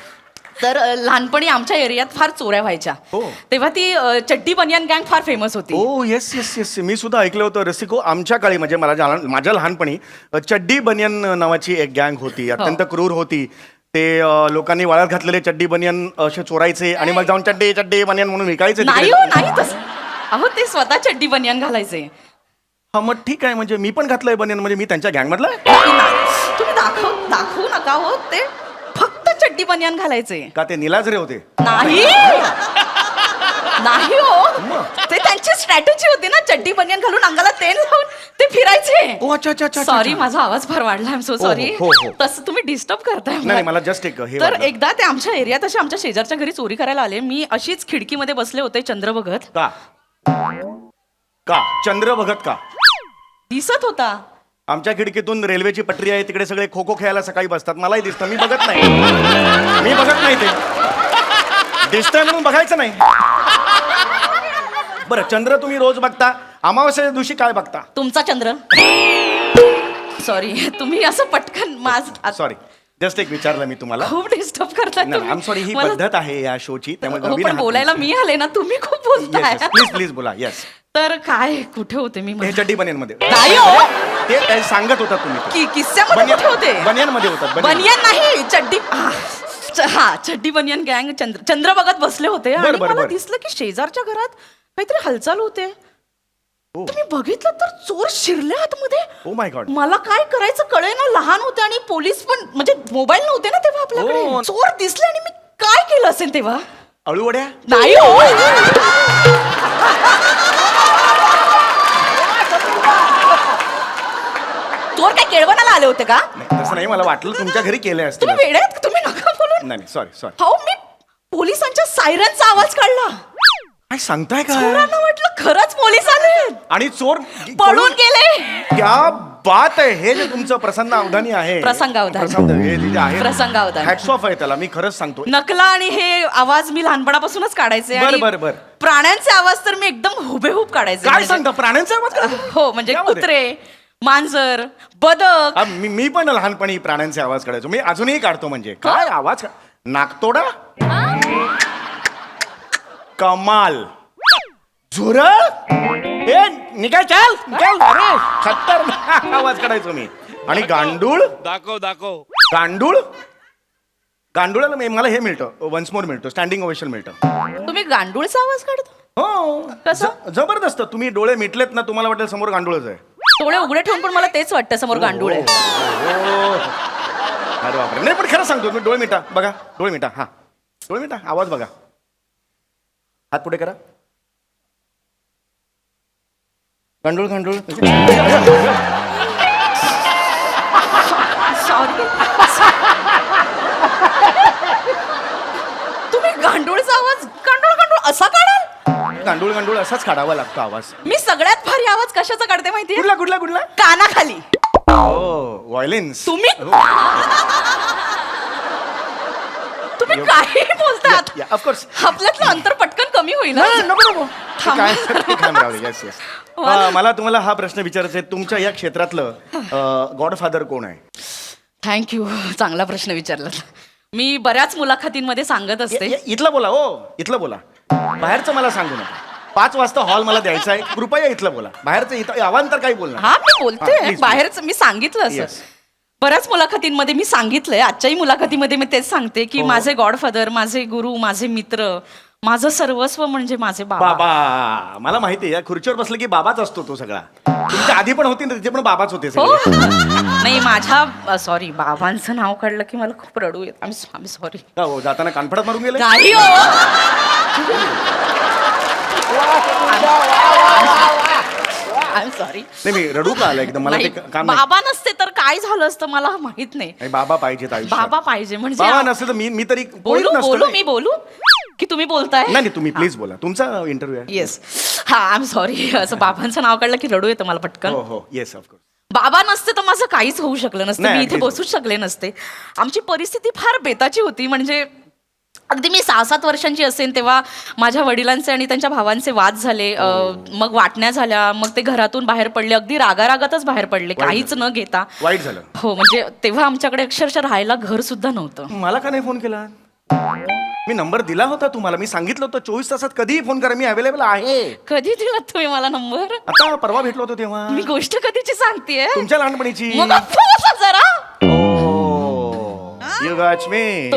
तर लहानपणी आमच्या एरियात फार चोऱ्या व्हायच्या. हो. तेव्हा ती चड्डी बनियान गँग फार फेमस होती. ओ येस येस येस, मी सुद्धा ऐकलं होतं रसिको. आमच्या काळी म्हणजे माझ्या लहानपणी चड्डी बनियन नावाची एक गँग होती, अत्यंत क्रूर होती. ते लोकांनी वाळत घातलेले चड्डी बनियन असे चोरायचे आणि मग जाऊन चड्डी चड्डी बनियन म्हणून विकायचे नाही तिकडे. हो नाही तसं. अहो ते स्वतः चड्डी बनियान घालायचे. हा मग ठीक आहे, म्हणजे मी पण घातलंय बनियन, म्हणजे मी त्यांच्या गँग मधला तुम्ही दाखवू नका हो. ते फक्त चड्डी बनियान घालायचे. का ते निलाजरे होते? नाही नाही हो, ते त्यांची स्ट्रॅटेजी होती ना, चड्डी बनियान घालून अंगाला तेल लावून ते फिरायचे. ओ अच्छा अच्छा अच्छा. सॉरी, माझा आवाज फार वाढला. I am so sorry. हो, हो. तसं तुम्ही डिस्टर्ब करताय मला. नाही मला जस्ट एक हे तर वाटलं. एकदा ते आमच्या एरियात असे आमच्या शेजारच्या घरी चोरी करायला आले. मी अशीच खिडकीमध्ये बसले होते चंद्र बघत. का का चंद्र बघत का? दिसत होता. आमच्या खिडकीतून रेल्वेची पटरी आहे, तिकडे सगळे खो खो खेळायला सकाळी बसतात, मलाही दिसतं. मी बघत नाही, मी बघत नाही. ते दिसतंय म्हणून बघायचं नाही. बरं, चंद्र तुम्ही रोज बघता, अमावस्येच्या दिवशी काय बघता? तुमचा चंद्र. सॉरी, तुम्ही असं पटकन सॉरी, जस्ट एक विचारलं मी तुम्हाला. खूप डिस्टर्ब करताय नाही तुम्ही. आम सॉरी, ही मला- पद्धत आहे या शोची, त्यामुळे हो, नवीन पण आहात बोलायला तुम्ही. मी आले ना, तुम्ही खूप बोलताय. प्लीज प्लीज बोला. येस. तर काय कुठे होते मी? हे चड्डी बनियन मध्ये नाही हो. ते काय सांगत होता तुम्ही ते. किस्स्यामध्ये कुठे होते? बनियन मध्ये होतात. बनियन. बनियन नाही, चड्डी. हा चड्डी बनियन गँग चंद्र बघत बसले होते आणि बरं, मला बरं. दिसलं की शेजारच्या घरात काहीतरी हालचाल होते. हो. तुम्ही बघितलं तर चोर शिरले आतमध्ये. Oh my God. मला काय करायचं कळेना. लहान होते आणि पोलीस पण, म्हणजे मोबाईल नव्हते ना तेव्हा आपल्याकडे. हो. चोर दिसले आणि मी काय केलं असेल तेव्हा? अळूवड्या? नाही हो. चोर काय केळवणाला आले होते का? नाही, तसं नाही, मला वाटलं तुमच्या घरी केले असतील. तुम्ही वेडे आहेत का? तुम्ही नका बोलू. नाही सॉरी सॉरी. हो, मी पोलिसांच्या सायरनचा आवाज काढला. काय सांगताय का? चोरांना वाटलं खरंच पोलीस आले. आणि चोर पळून गेले. क्या बात आहे. हे जे तुमचं प्रसन्न अवधानी आहे, प्रसंगावधानी. हे जे आहे, प्रसंगावधानी. हॅट्स ऑफ आहे त्याला, मी खरंच सांगतो. नकला आणि हे आवाज मी लहानपणापासूनच काढायचे. बर, आणि बर, बर. प्राण्यांचे आवाज तर मी एकदम हुबेहूब काढायचे. काय म्हणजे- सांगता, प्राण्यांचा आवाज काढता? हो, म्हणजे त्यामध्ये? कुत्रे, मांजर, बदक. मी पण लहानपणी प्राण्यांचे आवाज काढायचो. मी अजूनही काढतो. म्हणजे काय आवाज नाकतोडा, कमाल, झुरळ, ए निकाल चाल निकाल. अरे खतरनाक आवाज काढायचो मी. आणि गांडूळ, दाखव गांडूळ, गांडुळाला मला हे मिळतं, वन्स मोर मिळतं, स्टँडिंग ओवेशन मिळतं. तुम्ही गांडूळचा आवाज काढतो? हो. कसं? जबरदस्त. तुम्ही डोळे मिटलेत ना, तुम्हाला वाटेल समोर गांडूळच आहे. डोळे उघडे ठेवून पण मला तेच वाटतं समोर गांडूळ आहे. अरे बापरे. नाही पण खरं सांगतो मी, डोळे मिटा बघा, डोळे मिटा. हा डोळे मिटा, आवाज बघा, हात पुढे करा. गांडूळ गांडूळ. सॉरी. तुम्ही गांडूळचा आवाज गांडूळ असा काढाल? गांडूळ गांडूळ असाच काढावा लागतो आवाज. मी सगळ्यात भारी आवाज कशाचा काढते माहितीये? कुठला कुठला कुठला? कानाखाली. हो, व्हायलेन्स. तुम्ही तुम्ही काही बोलतात. ऑफकोर्स. आपल्यातलं अंतर पटकन कमी होईल. नको नको. थांबा. Yes yes. मला तुम्हाला हा प्रश्न विचारायचा आहे, तुमच्या या क्षेत्रातलं गॉडफादर कोण आहे? थँक्यू, चांगला प्रश्न विचारला. मी बऱ्याच मुलाखतींमध्ये सांगत असते. इथलं बोला. हो इथलं बोला, बाहेरचं मला सांगू नका. 5 वाजता हॉल मला द्यायचा आहे, कृपया इथलं बोला. बाहेरचं इथं अवांतर काही बोलणार. हा मी हा, बोलते. please, बाहेरच मी सांगितलं Yes. असं. बऱ्याच मुलाखतींमध्ये मी सांगितलंय. आजच्याही मुलाखतीमध्ये मी तेच सांगते की माझे गॉडफादर, माझे गुरु, माझे मित्र, माझं सर्वस्व म्हणजे माझे बाबा. बाबा. मला माहिती आहे, या खुर्चीवर बसलं की बाबाच असतो तो सगळा. तुमच्या आधी पण होती ना, तिथे पण बाबाच होते हो. सगळे. नाही, माझ्या सॉरी, बाबांचं नाव काढलं की मला खूप रडू येत. आम्ही सॉरी. का हो, जाताना कानफडात मारून गेले? नाही हो. I sorry. नाही, मी रडू का आलं एकदम? मला ते काम नाही. बाबा नसते तर काय झालं असतं मला माहित नाही. नाही, बाबा पाहिजेत आयुष्यात. बाबा पाहिजे म्हणजे बाबा नसते तर मी तरी कोणीच बोलू नसतो बोलू ना. मी बोलू की तुम्ही बोलताय? नाही नाही, तुम्ही प्लीज बोला, तुमचा इंटरव्ह्यू आहे. येस. हा आय एम सॉरी. असं बाबांचं नाव काढलं की रडू येतं मला पटकन. हो हो, येस ऑफकोर्स. बाबा नसते तर माझं काहीच होऊ शकलं नसतं. नाही, मी इथे अगदीच. बसूच शकले नसते. आमची परिस्थिती फार बेताची होती. म्हणजे अगदी मी 6-7 वर्षांची असेल तेव्हा माझ्या वडिलांचे आणि त्यांच्या भावांचे वाद झाले. मग वाटण्या झाल्या, मग ते घरातून बाहेर पडले, अगदी रागारागातच बाहेर पडले, काहीच न घेता. वाईट झालं. हो, म्हणजे तेव्हा आमच्याकडे अक्षरशः राहायला घर सुद्धा नव्हतं. मला का नाही फोन केला? मी नंबर दिला होता तुम्हाला, मी सांगितलं होतं 24 तासात कधीही फोन करा, मी अवेलेबल आहे. कधी दिलात तुम्ही मला नंबर? आता परवा भेटलो होतो तेव्हा. मी गोष्ट कधीची सांगतेय? तुमच्या लहानपणीची. मग बसा जरा. You got me.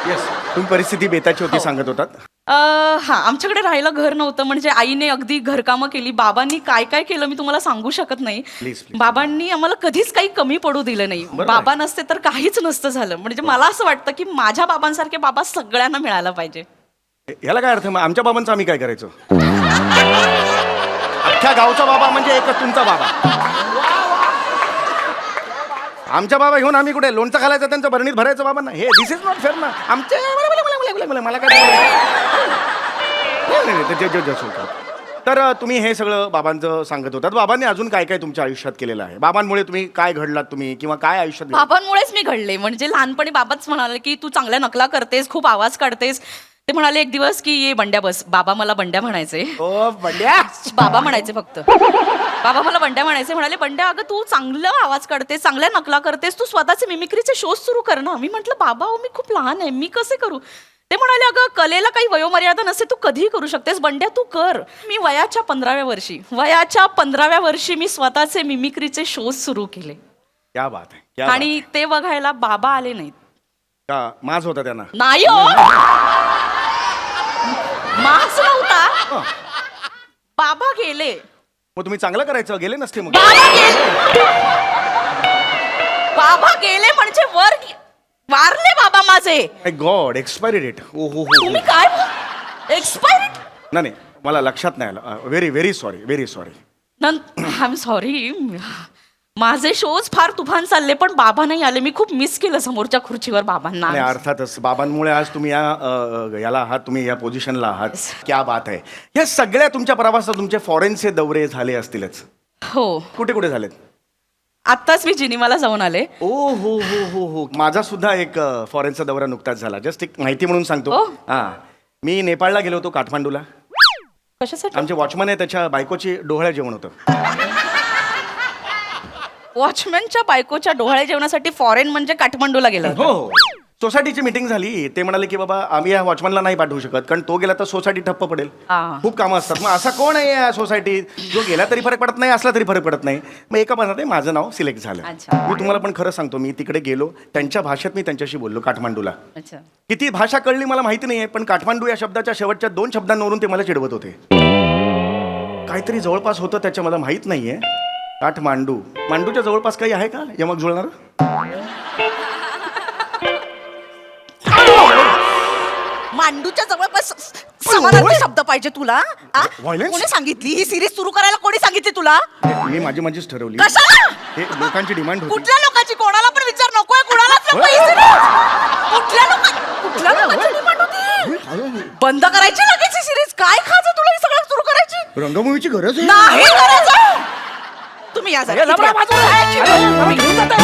Yes, तुम्ही परिस्थिती बेताची होती सांगत होतात. हा, आमच्याकडे राहायला घर नव्हतं, म्हणजे आईने अगदी घरकामं केली. बाबांनी काय काय केलं मी तुम्हाला सांगू शकत नाही. Please. बाबांनी आम्हाला कधीच काही कमी पडू दिलं नाही. बाबा नसते तर काहीच नसतं झालं. म्हणजे मला असं वाटतं की माझ्या बाबांसारखे बाबा सगळ्यांना मिळायला पाहिजे. याला काय अर्थ? मग आमच्या बाबांचं आम्ही काय करायचो? अख्ख्या गावचा बाबा म्हणजे एकच तुमचा बाबा. आमच्या बाबा घेऊन आम्ही कुठे लोणचं घालायचं, त्यांचं भरणीत भरायचं बाबांना? हे दिस इज नॉट फेअर ना. आमच्या मला काय तर तुम्ही हे सगळं बाबांचं सांगत होतात. बाबांनी अजून काय काय तुमच्या आयुष्यात केलेलं आहे? बाबांमुळे तुम्ही काय घडलात तुम्ही, किंवा काय आयुष्यात घडलं? बाबांमुळेच मी घडले. म्हणजे लहानपणी बाबाच म्हणाले की तू चांगल्या नकला करतेस, खूप आवाज काढतेस. ते म्हणाले एक दिवस की ये बंड्या बस. बाबा मला बंड्या म्हणायचे. ओ बंड्या. बाबा म्हणायचे फक्त. बाबा मला बंड्या म्हणायचे. म्हणाले बंड्या, अगं तू चांगलं आवाज काढतेस, चांगल्या नकला करतेस, तू स्वतःचे मिमिक्रीचे शोज सुरू कर ना. मी म्हटलं बाबा मी खूप लहान आहे, मी कसे करू? ते म्हणाले अगं कलेला काही वयोमर्यादा नसते, तू कधीही करू शकतेस, बंड्या तू कर. मी वयाच्या 15व्या वर्षी मी स्वतःचे मिमिक्रीचे शोज सुरू केले. क्या बात आहे, क्या बात आहे. आणि ते बघायला बाबा आले नाहीत. का माज होता त्यांना? नाही हो, मास्क नव्हता. बाबा गेले. मग तुम्ही चांगलं करायचं, गेले नसते मग? बाबा गेले म्हणजे वारले बाबा माझे. माय गॉड, एक्सपायरी डेट. ओ हो हो. तुम्ही काय एक्सपायरी? नाही मला लक्षात नाही आलं. Very very sorry, very sorry. I am sorry. माझे शोज फार तुफान चालले, पण बाबा नाही आले. मी खूप मिस केलं समोरच्या खुर्चीवर बाबांना. नाही अर्थातच बाबांमुळे आज तुम्ही याला आहात, तुम्ही या पोझिशनला आहात. क्या बात आहे. या सगळ्या तुमच्या प्रवासात तुमचे फॉरेनचे दौरे झाले असतीलच. हो, कुठे कुठे झालेत? आत्ताच मी जिनिवाला जाऊन आले. ओ हो हो हो हो. माझा सुद्धा एक फॉरेनचा दौरा नुकताच झाला. जस्ट एक माहिती म्हणून सांगतो. ओ. हा, मी नेपाळला गेलो होतो, काठमांडूला. कशासाठी? आमचे वॉचमन आहे, त्याच्या बायकोची डोहाळे जेवण होतं. वॉचमॅनच्या बायकोच्या डोहाळे जेवणासाठी फॉरेन म्हणजे काठमांडूला गेला होता? हो. सोसायटीची मीटिंग झाली. ते म्हणाले की बाबा आम्ही या वॉचमनला नाही पाठवू शकत, कारण तो गेला तर सोसायटी ठप्प पडेल. खूप कामं असतात. मग असा कोण आहे या सोसायटीत जो गेला तरी फरक पडत नाही, असला तरी फरक पडत नाही? मग एका मनात माझं नाव सिलेक्ट झालं. अच्छा. मी तुम्हाला पण खरं सांगतो, मी तिकडे गेलो, त्यांच्या भाषेत मी त्यांच्याशी बोललो, काठमांडूला. अच्छा. किती भाषा कळली मला माहिती नाहीये, पण काठमांडू या शब्दाच्या शेवटच्या 2 शब्दांवरून ते मला चिडवत होते. काहीतरी जवळपास होतं त्याच्या, मला माहित नाहीये. काठमांडू, मांडूच्या जवळपास काही आहे का यमक जुळणार? मांडूच्या जवळपास समानार्थी शब्द पाहिजे तुला? Violence? कोणी सांगितली ही सिरीज सुरू करायला? कोणी सांगितली तुला? मी माझीच ठरवली. कशाला? हे लोकांची डिमांड होती. कुठल्या लोकांची? कोणाला पण विचार नकोय, कुणालाच नको ही series. कुठल्या लोकांची डिमांड होती? बंद करायची लगेच ही सिरीज. काय खायचं तुला ही सगळं सुरू करायची? रंगभूमीची गरज आहे. नाही करायचं. तुम्ही या जरा. आम्ही घेऊन जातो.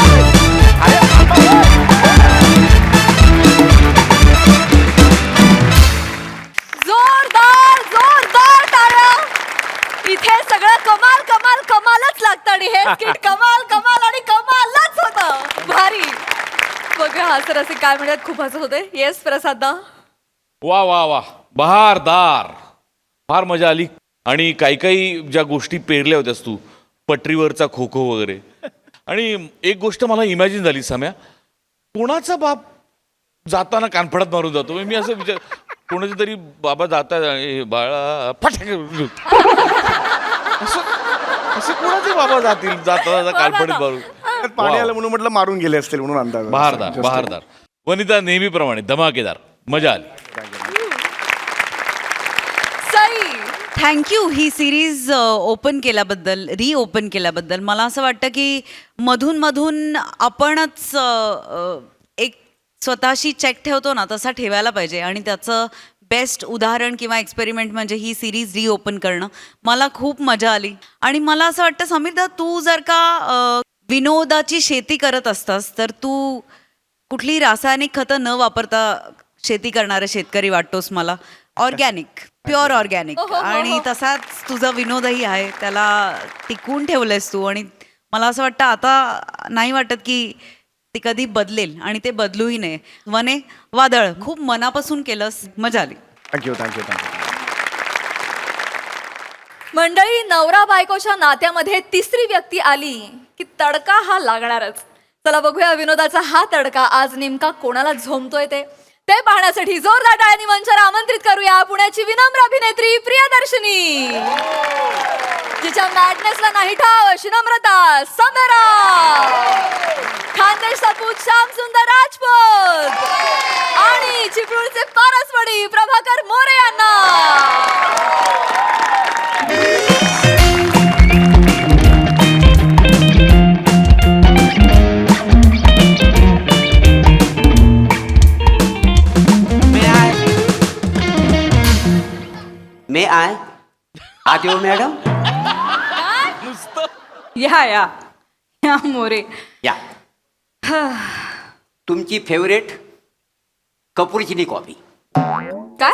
जोरदार टाळ्या. इथे सगळं कमालच लागतं आणि हे स्किट कमाल आणि कमालच होतं. भारी. बघा हसर असे काय म्हणतात, खूप हसत होते. येस प्रसाद. वा वा वा, बहारदार. फार मजा आली. आणि काही ज्या गोष्टी पेरल्या होत्यास तू, पटरीवरचा खो खो वगैरे. आणि एक गोष्ट मला इमॅजिन झाली सम्या, कोणाचा बाप जाताना कानफडात मारून जातो? मी असं विचार, कोणाचे तरी बाबा जाता बाळा फटाके असं कोणाचे बाबा जातील जाता कानफडीत मारून? पाणी आलं म्हणून म्हटलं मारून गेले असतील म्हणून अंदाज. बहारदार. वनिता नेहमीप्रमाणे धमाकेदार, मजा आली. थँक्यू ही सिरीज ओपन केल्याबद्दल, रिओपन केल्याबद्दल. मला असं वाटतं की मधून आपणच एक स्वतःशी चेक ठेवतो ना, तसा ठेवायला पाहिजे. आणि त्याचं बेस्ट उदाहरण किंवा एक्सपेरिमेंट म्हणजे ही सिरीज रिओपन करणं. मला खूप मजा आली. आणि मला असं वाटतं समीरदा, तू जर का विनोदाची शेती करत असतास तर तू कुठलीही रासायनिक खतं न वापरता शेती करणारा शेतकरी वाटतोस मला. Organic, pure organic. आणि तसाच तुझा विनोदही आहे, त्याला टिकवून ठेवलंयस तू. आणि मला असं वाटतं आता नाही वाटत की ती कधी बदलेल, आणि ते बदलूही नये. वने वादळ खूप मनापासून केलंस, मजा आली. Thank you thank you thank you. मंडळी, नवरा बायकोच्या नात्यामध्ये तिसरी व्यक्ती आली की तडका हा लागणारच. चला बघूया विनोदाचा हा तडका आज नेमका कोणाला झोमतोय ते पाहण्यासाठी जोरदार टाळ्यांनी मंचावर आमंत्रित करूया पुण्याची विनम्र अभिनेत्री प्रियदर्शनी, जिच्या मॅडनेसला नाही ठाव अशी नम्रता समेरा, खानदेश सपूत श्याम सुंदर राजपूत आणि चिपळूणचे पारसवडी प्रभाकर मोरे यांना. मे आय आत येऊ मॅडम. या मोरे. या तुमची फेवरेट कपूरचिनी कॉफी. काय?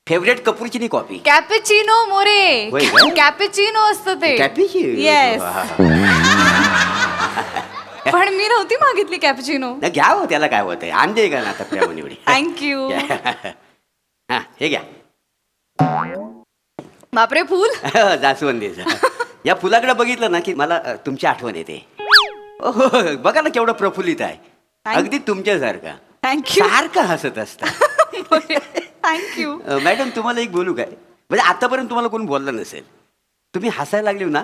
फेवरेट कपूरचिनी कॉफी. कॅपेचिनो मोरे. होय का? कॅपेचिनो असतं ते. कॅपीची येस. पण मी नव्हती मागितली कॅपेचिनो. घ्या हो, त्याला काय होतंय, आणते का ना आता प्रेमाने. थँक्यू. हा हे घ्या. बापरे, फुल. जास्वंदीचं. या फुलाकडे बघितलं ना की मला तुमची आठवण येते. हो, बघा ना केवढं प्रफुल्लित आहे, अगदी तुमच्यासारखं. थँक्यू. सारखं हसत असतं. थँक्यू. मॅडम तुम्हाला एक बोलू काय, म्हणजे आतापर्यंत तुम्हाला कोण बोललं नसेल, तुम्ही हसायला लागली ना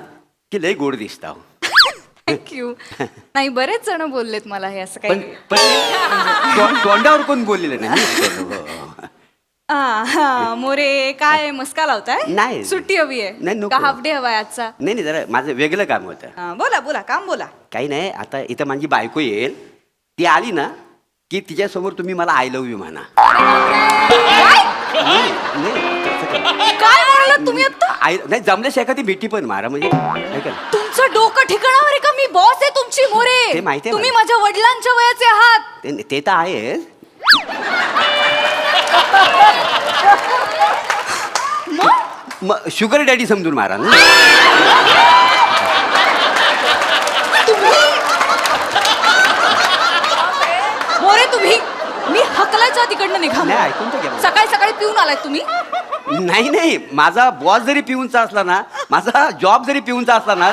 की लय गोड दिसता हो. थँक्यू. नाही, बरेच जण बोललेत मला हे असं पण काही. तोंडावर कोण बोललेलं नाही. हो. हा मोरे, काय मस्का लावताय? नाही. सुट्टी हवी आहे नाही, नको. का हाफ डे हवाय आजचा? नाही जरा माझं वेगळं काम होतं. बोला बोला, काम बोला. काही नाही, आता इथं माझी बायको येईल, ती आली ना की तिच्यासमोर तुम्ही मला आय लव्ह यू म्हणा. काय म्हणालात तुम्ही आता? नाही जमल्यास एखादी भेटी पण मारा, म्हणजे ऐका ना. तुमचं डोकं ठिकाणावर आहे का? मी बॉस आहे तुमची मोरे. ते माहिती आहे तुम्ही मला. माझ्या वडिलांच्या वयाचे आहात. ते तर आहे. मग शुगर डॅडी समजून मारा ना. मोरे तुम्ही, मी हकलाच्या तिकडनं निघा. नाही, ऐकून तर घ्या. सकाळी सकाळी पिऊन आलाय तुम्ही. नाही माझा बॉस जरी पिऊनचा असला ना, माझा जॉब जरी पिऊनचा असला ना,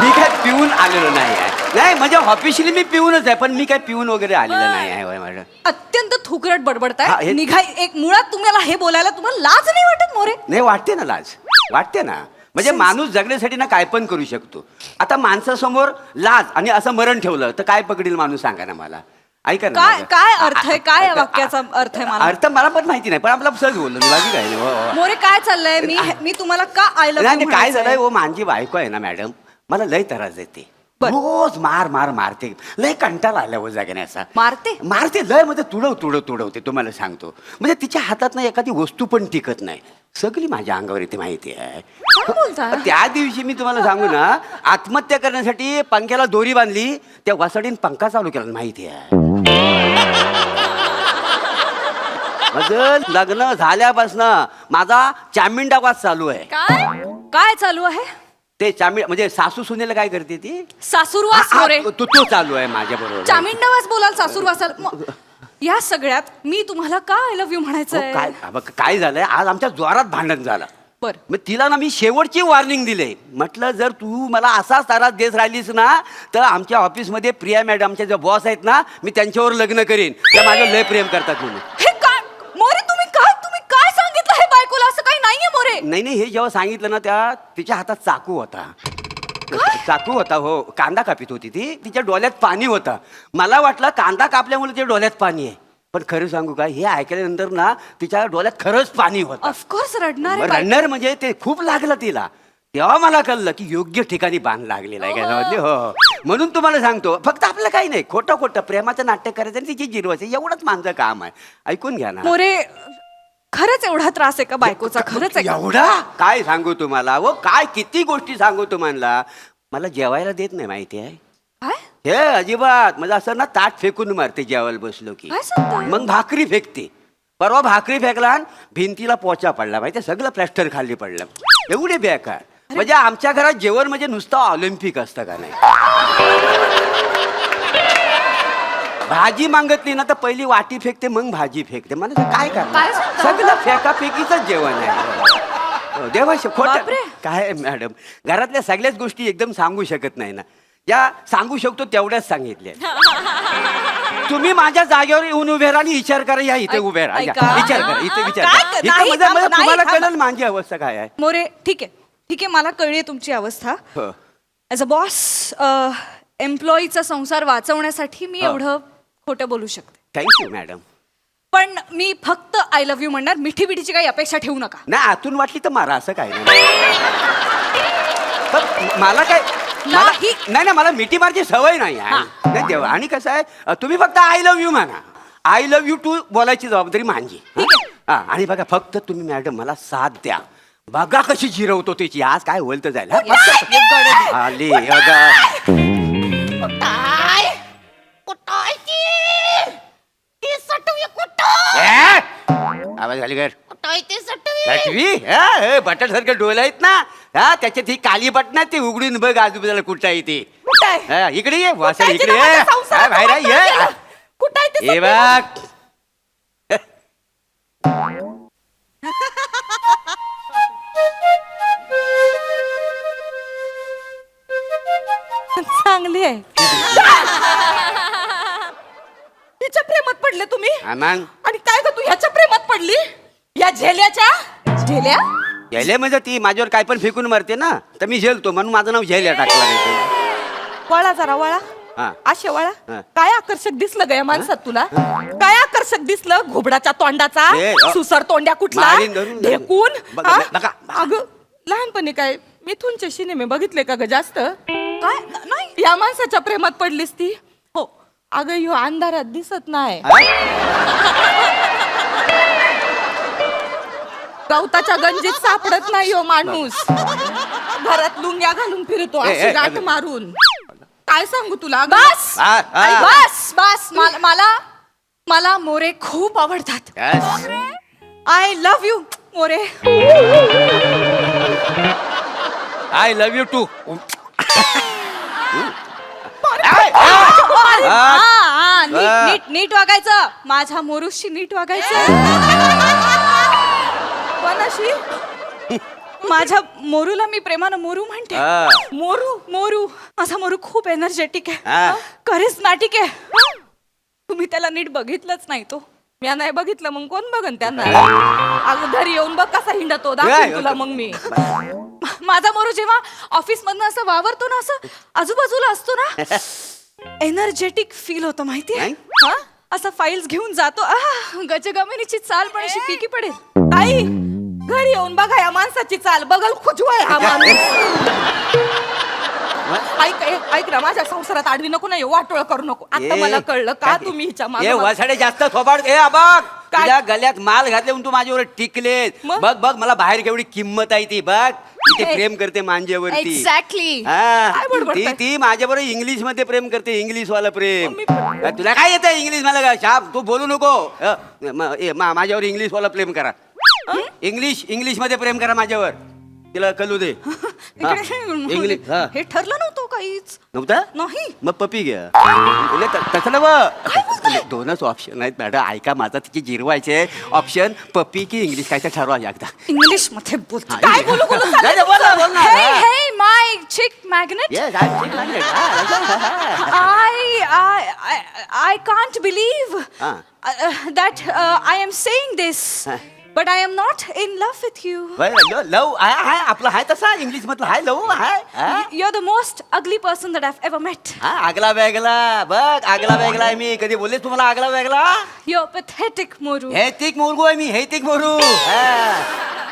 मी काय पिऊन आलेलो नाही आहे. नाही म्हणजे ऑफिशियली मी पिऊनच आहे, पण मी काय पिऊन वगैरे आलेलं नाही आहे मॅडम. अत्यंत थुकरट हा, बडबडताय. हे- निघाय एक मुळात तुम्हाला हे बोलायला तुम्हाला लाज नाही वाटत मोरे? नाही वाटते ना लाज, वाटते ना. म्हणजे माणूस जगण्यासाठी ना काय पण करू शकतो. आता माणसासमोर लाज आणि असं मरण ठेवलं तर काय पकडेल माणूस, सांगा ना मला. ऐका ना काय माझं. काय अर्थ आहे? काय या वाक्याचा अर्थ आहे मला? अर्थ मला पण माहिती नाही, पण आपला सहज बोललो मी, बाकी काय नाही. हो, हो. मोरे काय चाललंय? मी तुम्हाला का आय नाही लव्ह नाही, काय झालंय हो, माझी बायको आहे ना मॅडम, मला लय त्रास देते. रोज मारते, लय कंटाळा आल्या हो जगण्याचा. मारते लय, म्हणजे तुडवते तुम्हाला सांगतो. म्हणजे तिच्या हातात ना एखादी वस्तू पण टिकत नाही, सगळी माझ्या अंगावर येते, माहिती आहे. त्या दिवशी मी तुम्हाला सांगू ना, आत्महत्या करण्यासाठी पंख्याला दोरी बांधली, त्या वासाडीन पंखा चालू केला, माहिती आहे. माझं लग्न झाल्यापासनं माझा चामिंडा वास चालू आहे. काय चालू आहे? ते चामिंड म्हणजे सासू सुनेला काय करते ती, सासूरवास मोरे. तो चालू आहे माझ्या बरोबर. चामिंडावास बोलाल, सासूरवासाल. या सगळ्यात मी तुम्हाला का आय लव्ह यू म्हणायचं? काय झालंय, आज आमच्या जोरात भांडण झालं. बर. मग तिला ना मी शेवटची वॉर्निंग दिले, म्हटलं जर तू मला असाच त्रास देत राहिलीस ना तर आमच्या ऑफिसमध्ये प्रिया मॅडमच्या ज्या बॉस आहेत ना, मी त्यांच्यावर लग्न करीन. त्या माझ्यावर लय प्रेम करतात म्हणून. हे काय मोरे, तुम्ही काय सांगितलं हे बायकोला? असं काही नाहीये मोरे. नाही हे जेव्हा सांगितलं ना, तिच्या हातात चाकू होता. हो, कांदा कापित होती ती, तिच्या डोळ्यात पाणी होतं. मला वाटलं कांदा कापल्यामुळे तिच्या डोळ्यात पाणी आहे, पण खरं सांगू का, हे ऐकल्यानंतर ना तिच्या डोळ्यात खरंच पाणी होतं. ऑफकोर्स रडणार. म्हणजे ते खूप लागलं तिला. तेव्हा मला कळलं की योग्य ठिकाणी बाण लागलेला आहे का. हो, म्हणून तुम्हाला सांगतो, फक्त आपलं काही नाही, खोटं प्रेमाचं नाट्य करायचं आणि तिची जिरवायचं, एवढंच माझं काम आहे. ऐकून घ्या ना. मोरे, खरंच एवढा त्रास आहे का बायकोचा? खरंच आहे? एवढा काय सांगू तुम्हाला, व काय किती गोष्टी सांगू तुम्हाला. मला जेवायला देत नाही, माहिती आहे. हे अजिबात म्हणजे असं ना ताट फेकून मारते जेवायला बसलो की काय सांगताय? मग भाकरी फेकते. परवा भाकरी फेकला आणि भिंतीला पोचा पडला माहिती सगळं प्लॅस्टर खाली पडलं. एवढे बेकार म्हणजे आमच्या घरात जेवण म्हणजे नुसतं ऑलिम्पिक असतं का नाही. भाजी मागतली ना तर पहिली वाटी फेकते मग भाजी फेकते. मला तर काय करणार सगळं फेकाफेकीच जेवण आहे. देवाशी खोट बापरे. काय मॅडम घरातल्या सगळ्याच गोष्टी एकदम सांगू शकत नाही ना. ज्या सांगू शकतो तेवढ्याच सांगितल्या. तुम्ही माझ्या जागेवर येऊन उभे राहा आणि विचार करा. या इथे उभे राहा या. ऐका. विचार करा इथे विचार काय करा. क- इथं नाही, म्हणजे थांबा, नाही, तुम्हाला थांबा. कळेल माझी अवस्था काय आहे. मोरे ठीक आहे ठीक आहे, मला कळली तुमची अवस्था. हो. ॲज अ बॉस एम्प्लॉईचा संसार वाचवण्यासाठी मी एवढं खोटं बोलू शकते. Thank you madam. पण मी फक्त आय लव्ह यू म्हणणार. मिठी बिठीची काही अपेक्षा ठेवू नका. नाही आतून वाटली तर मारा असं काय नाही. पण मला काय नाही. नाही मला मिठी मारची सवय नाही आहे. नाही देवा. आणि कसं आहे तुम्ही फक्त आय लव्ह यू म्हणा. आय लव्ह यू टू बोलायची जबाबदारी माझी. हा आणि बघा फक्त तुम्ही मॅडम मला साथ द्या. बघा कशी जिरवतो त्याची. आज काय होईल तर जाईल. आली आवाज झाली घर बटन सारखं डोल आहेत ना. हा त्याच्यात ही काली बटन ती उघडून बघ आजूबाजूला कुठं आहे ती. हा, इकडे ये वासा इकडे ये. हा, बाहेर ये. ये बघ चांगली आहे. तिच्या प्रेमात पडले तुम्ही. हा, मग आणि काय ग तू ह्याच्या प्रेमात पडली. या झेल्याच्या झेल्या. झेले म्हणजे ती माझ्यावर काय पण फेकून मारते ना तर मी झेलतो म्हणून माझं नाव झेल्या टाकला नाही. वळा जरा वळा. हा. असे वळा. हा. काय आकर्षक दिसलं ग या माणसात तुला. काय आकर्षक दिसलं. घोबडाच्या तोंडाचा ए, सुसर तोंड्या कुठला मारीन धरून. ढेकून. बघा, हा? बघा. अगं लहानपणी काय मिथूनचे सिनेमे बघितले का ग जास्त. काय नाही या माणसाच्या प्रेमात पडलीस ती. हो अगं ह्यो अंधारात दिसत नाही. गवताच्या गंजीत सापडत नाही हो माणूस. घरात लुंग्या घालून फिरतो ए, अशी ए, गाठ ए. मारून. काय सांगू तुला. बस हा, हा. बस बस मला मोरे खूप आवडतात. I love you more. I love you too. नीट वागायचं. माझ्या मोरूशी नीट वागायचं. कोणाशी. माझ्या मोरूला मी प्रेमानं मोरू म्हणते. मोरू मोरू माझा मोरू खूप एनर्जेटिक आहे. करिस्मॅटिक आहे. तुम्ही त्याला नीट बघितलंच नाही. तो मी नाही बघितलं मग कोण बघन त्यांना. अगं घरी येऊन बघ कसा हिंडतो. दाखवीन तुला मग मी. माझा मोरू जेव्हा ऑफिस मधनं असं वावरतो ना असं आजूबाजूला असतो ना एनर्जेटिक फील होतं माहितीये. नाही? हा? असं फाईल्स घेऊन जातो. गजगमिनीची चाल पण अशी फिकी पडेल. आई घरी येऊन बघा या माणसाची चाल. बघल खुजवाय हा माणूस. ऐक ना माझ्या संसारात आडवी नको नाही वाटोळ करू नको. आता मला कळलं का तुम्ही हिच्या ये मागे. वसाडे जास्त थोबाड ए बघ काय? तुझ्या गल्यात माल घातले तू माझ्यावर टिकले. मग? बघ बघ मला बाहेर केवढी किंमत आहे ती बघ. ती ए, प्रेम करते मांजेवरती. एक्झॅक्टली. हा. काय बडबडताय? ती ती माझ्याबरोबर इंग्लिश मध्ये प्रेम करते. इंग्लिश वाला प्रेम. मी पण- तुला काय येतं इंग्लिश मला काय शाप तू बोलू नको. माझ्यावर इंग्लिश वाला प्रेम करा. इंग्लिश मध्ये प्रेम करा माझ्यावर. तिला कळू दे. हा. इंग्लिश हा. हे ठरलं नव्हतं काहीच. नव्हतं नाही. मग पपी घ्या. म्हणजे तसं नव दोनच ऑप्शन आहेत मॅडम. ऐका माझा तिची जिरवायचे ऑप्शन पपी की इंग्लिश काय तर ठरवा एकदा. इंग्लिश मध्ये बोलतो. हा, काय इंग्लिश. बोलू बोलू नाही, नाही, बोल ना, बोल ना. Hey, हा. hey, my chick magnet. Yes, I'm sick like that. हा. I can't believe Ah. that I am saying this, but I am not in love with you. Love hi आपलं हाय तसा इंग्लिश मधलं हाय लव हाय हा? You're the most ugly person that I've ever met. हा, आगला वेगला बघ आगला वेगला आहे मी. कधी बोलले तुम्हाला आगला वेगला. You're pathetic, Moru. हे तिक मुरगू आहे मी. हे तिक Moru.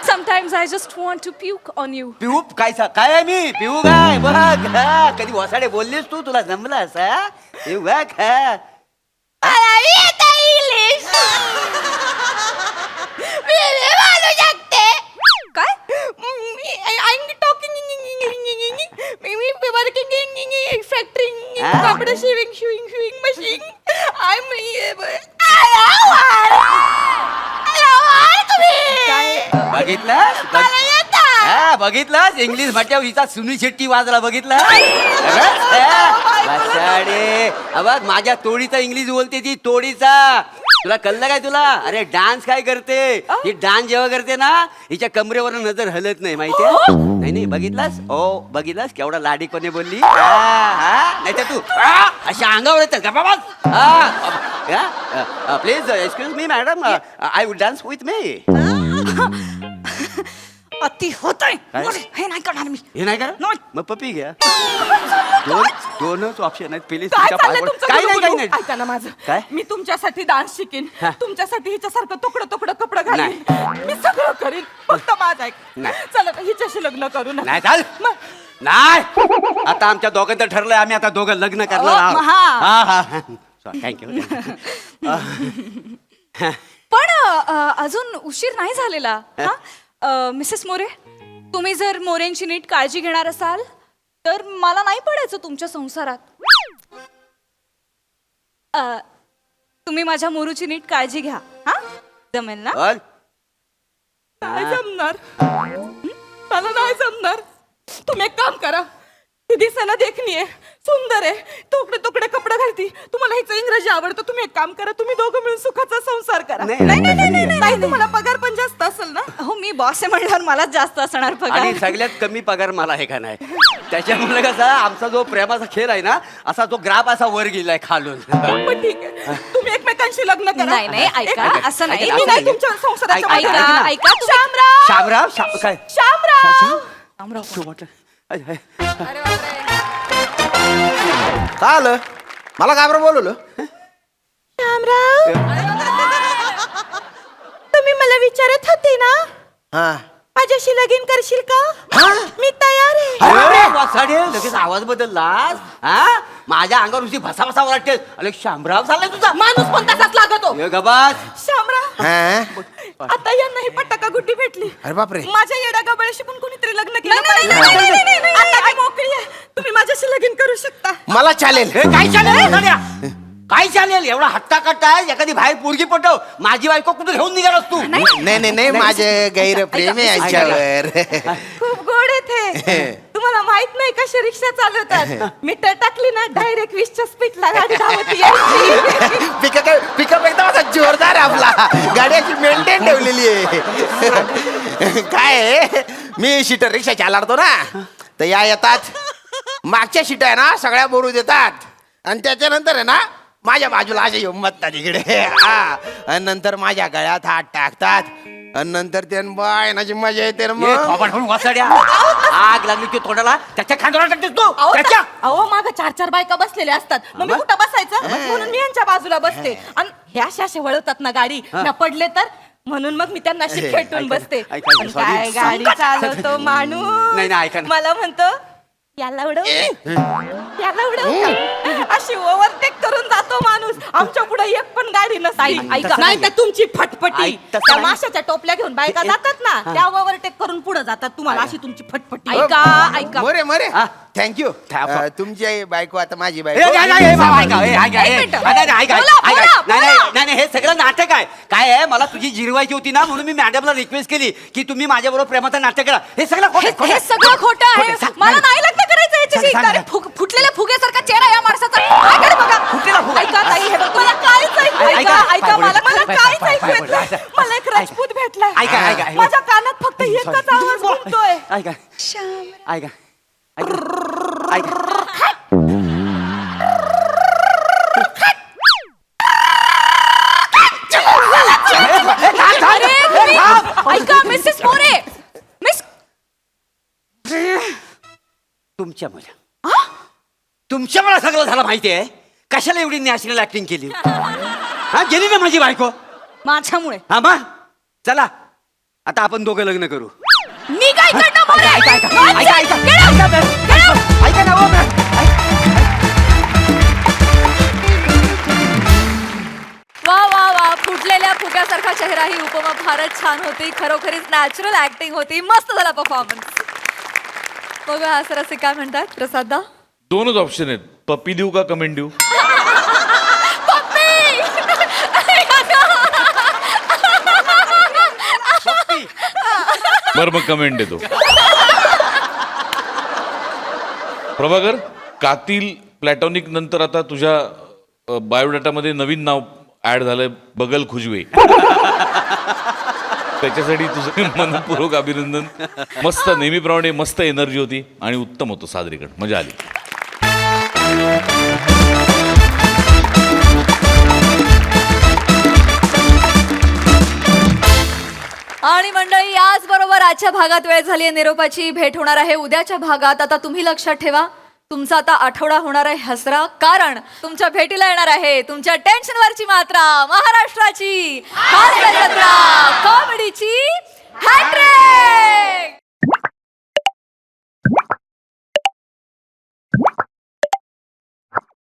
Sometimes I just want to puke on you. पिऊ काय काय आहे मी पिऊ काय बघ हा. कधी वसाडे बोललीस तू तुला जमलं असं पिऊ बघ हा. काय? I'm talking in English. Maybe working in factory. कपडे शिविंग मशीन आय बघितलं इंग्लिश म्हटल्यावर हिचा सुनील शेट्टी वाजला बघितलं बघ माझ्या तोडीचा इंग्लिश बोलते ती तोडीचा तुला कळलं काय तुला अरे डान्स काय करते ही डान्स जेव्हा करते ना हिच्या कमरेवर नजर हलत नाही माहितीये नाही बघितलास हो बघितलास केवढा लाडीपणे बोलली नाही तर तू अशा अंगावर येतं का बाबा please excuse me madam I would dance with me अति होत आहे काय? हे नाही करणार मी हे नाही करा नाही. मग पप्पी घ्या दोनच ऑप्शन आहेत प्लीज काय चाललंय तुमचं काही नाही काही गुलगुलू? नाही ऐका ना माझं काय? मी तुमच्यासाठी डान्स शिकेन हा. तुमच्यासाठी हिच्यासारखं तुकडं कपडं घालीन मी सगळं करीन फक्त माझं ऐक नाही. चला ना, हिच्याशी लग्न करू ना नाही चाल मग नाही आता आमच्या दोघांचं ठरलंय आम्ही आता दोघं लग्न करणार आहोत हा हा थँक्यू पण अजून उशीर नाही झालेला हा मिसेस मोरे, तुम्ही जर मोरेंची नीट काळजी घेणार असाल तर मला नाही पडायचं तुमच्या संसारात. तुम्ही माझ्या मोरूची नीट काळजी घ्या हा जमेल ना. बोल नाही जमणार मला नाही जमणार तुम्ही एक काम करा ती दिसायला देखणी आहे सुंदर आहे तुकडे कपडे घालती तुम्हाला हिचं इंग्रजी आवडतं तुम्ही एक काम करा तुम्ही दोघं मिळून सुखाचा संसार करा नाही, नाही तुम्हाला पगार पण जास्त असेल ना. हो मी बॉस आहे म्हणल्यावर मलाच जास्त असणार आणि पगार. सगळ्यात कमी पगार मला आहे का नाही त्याच्यामुळे कसा आमचा जो प्रेमाचा खेळ आहे ना असा तो ग्राफ असा वर गेलाय खालून पण ठीक आहे तुम्ही एकमेकांशी लग्न करा नाही, नाही, ऐका, एक- असं नाही. मी नाही तुमच्या संसाराच्या ऐका, मागे. ऐका, ऐका, तुम्ही- शामराव शामराव काय शामराव तू म्हटलं काय आलं मला काय बरं बोलवलं शामराव तुम्ही मला विचारत होते ना हा माझ्याशी लगीन करशील का मी तयार आहे अरे वासाडे लगेच आवाज बदललास हा माझ्या अंगावर उशी भसा वाटते अरे शामराव झालाय तुझा माणूस पण तसाच लागतो ये गबास शामराव हा? आता यांना ही पटाका गुड्डी भेटली अरे बापरे. माझ्या येड्या गबळीशी पण कोणीतरी लग्न केलं नाही, पाहिजे. नाही, नाही, नाही, नाही, आता मी मोकळी आहे तुम्ही माझ्याशी लगीन करू शकता मला चालेल हे काय चालेल वासाड्या? काय चालेल एवढा हट्टा कट्टा आहे एखादी बाहेर पोरगी पटव माझी बायको कुठे घेऊन निघालास तू नाही माझे गैर प्रेम आहे यांच्यावर खूप गोड येते तुम्हाला माहित नाही कशी रिक्षा चालवतात मीटर टाकली ना डायरेक्ट 20च्या स्पीडला गाडी धावती यायची. पिकअप एकदम असा जोरदार आहे आपला गाडी अशी मेंटेन ठेवलेली आहे काय आहे, मी सीटर रिक्षा चालवतो ना तर या येतात मागच्या सीट आहे ना सगळ्या बोरू देतात आणि त्याच्यानंतर आहे ना माझ्या बाजूला असे येऊन बसतात इकडे हा आणि नंतर माझ्या गळ्यात हात टाकतात आणि नंतर ते बायनाची मजा येते ना ये मग थोबाड फोडून वासाड्या आग लागली की तोंडाला त्याच्या खांद्यावर टाकतेस तू अहो, त्याच्या अहो माग 4 बायका बसलेल्या असतात मग मी कुठं बसायचं म्हणून मी यांच्या बाजूला बसते आणि ह्या अशा वळतात ना गाडी ना पडले तर म्हणून मग मी त्यांना अशी खेटून ऐका, बसते ऐका, आणि sorry. काय गाडी चालवतो माणूस नाही, नाही, ऐका ना. मला म्हणतो याला उडव याला उडव अशी ओव्हरटेक करून जातो माणूस आमच्या पुढे एक पण गाडी नसते तसं नाही नाही. तर तुमची फटफटी ऐक, तसं त्या नाही. माशाच्या टोपल्या घेऊन बायका जातात ना त्या ओव्हरटेक करून पुढे जातात तुम्हाला अशी तुमची फटफटी ऐका ऐका मोरे मोरे हा. थँक्यू था- तुमची आई बायको आता माझी ए, बायको नाही, नाही, ए, बाबा, ऐका, ए, ऐका, एक ए, मिनिटं. नाही, नाही, ऐका, बोला, ऐका, बोला, नाही, बोला. नाही, नाही, हे सगळं नाटक आहे काय आहे मला तुझी जिरवायची होती ना म्हणून मी मॅडमला रिक्वेस्ट केली की तुम्ही माझ्या बरोबर प्रेमाचं नाटक करा हे सगळं खोटं आहे, खोटं हे आहे. सगळं खोटं आहे खोटं सांग, मला नाही लग्न करायचं याच्याशी. सांग, सांग, अरे, फुटलेल्या फुग्यासारखा चेहरा या माणसाचा माझ्याकडे बघा. फुटलेला फुगा. ऐका ताई, हे बघ, मला काहीच ऐकू ऐका, ऐका ऐका पाय मला पडले, मला पाय काहीच पडले, ऐकू पाय येत पडले, नाही. असं. मला एक राजपूत भेटलाय ऐका, ऐका, ऐका. माझ्या कानात फक्त एकच आवाज घुमतोय ऐका ऐका ऐका ऐका अरे, तुम्ही- ऐका मिसेस मोरे मिस तुमच्या मला सगळं झालं माहिती आहे कशाला एवढी नॅशनल ऍक्टिंग केली हा गेली ना माझी बायको माझ्यामुळे हा मग चला आता आपण दोघं लग्न करू निघा इकडनं मोरे. ऐका, ऐका, Nonsense. ऐका, ऐका, Get out. ऐका, Get out. ऐका ना, हो, वा वा वा फुटलेल्या फुग्यासारखा चेहरा ही उपमा फारच छान होती खरोखरीच नॅचरल ऍक्टिंग होती मस्त झाला परफॉर्मन्स. बघा हा सर असे काय म्हणतात प्रसादा दोनच ऑप्शन आहेत पप्पी देऊ का कमेंट देऊ? बरं मग कमेंट देतो. प्रभाकर, कातील प्लॅटॉनिक नंतर आता तुझ्या बायोडाटामध्ये नवीन नाव ऍड झालंय, बगल खुजवे. त्याच्यासाठी तुझं मनपूर्वक अभिनंदन. मस्त, नेहमीप्रमाणे मस्त एनर्जी होती आणि उत्तम होतं सादरीकरण, मजा आली. आणि मंडळी, याच बरोबर आजच्या भागात वेळ झाली आहे निरोपाची. भेट होणार आहे उद्याच्या भागात. आता तुम्ही लक्षात ठेवा, तुमचा आता आठवडा होणार आहे हसरा, कारण तुमच्या भेटीला येणार आहे तुमच्या टेन्शनवरची मात्रा, महाराष्ट्राची हास्य जत्रा, कॉमेडीची हॅट्रिक.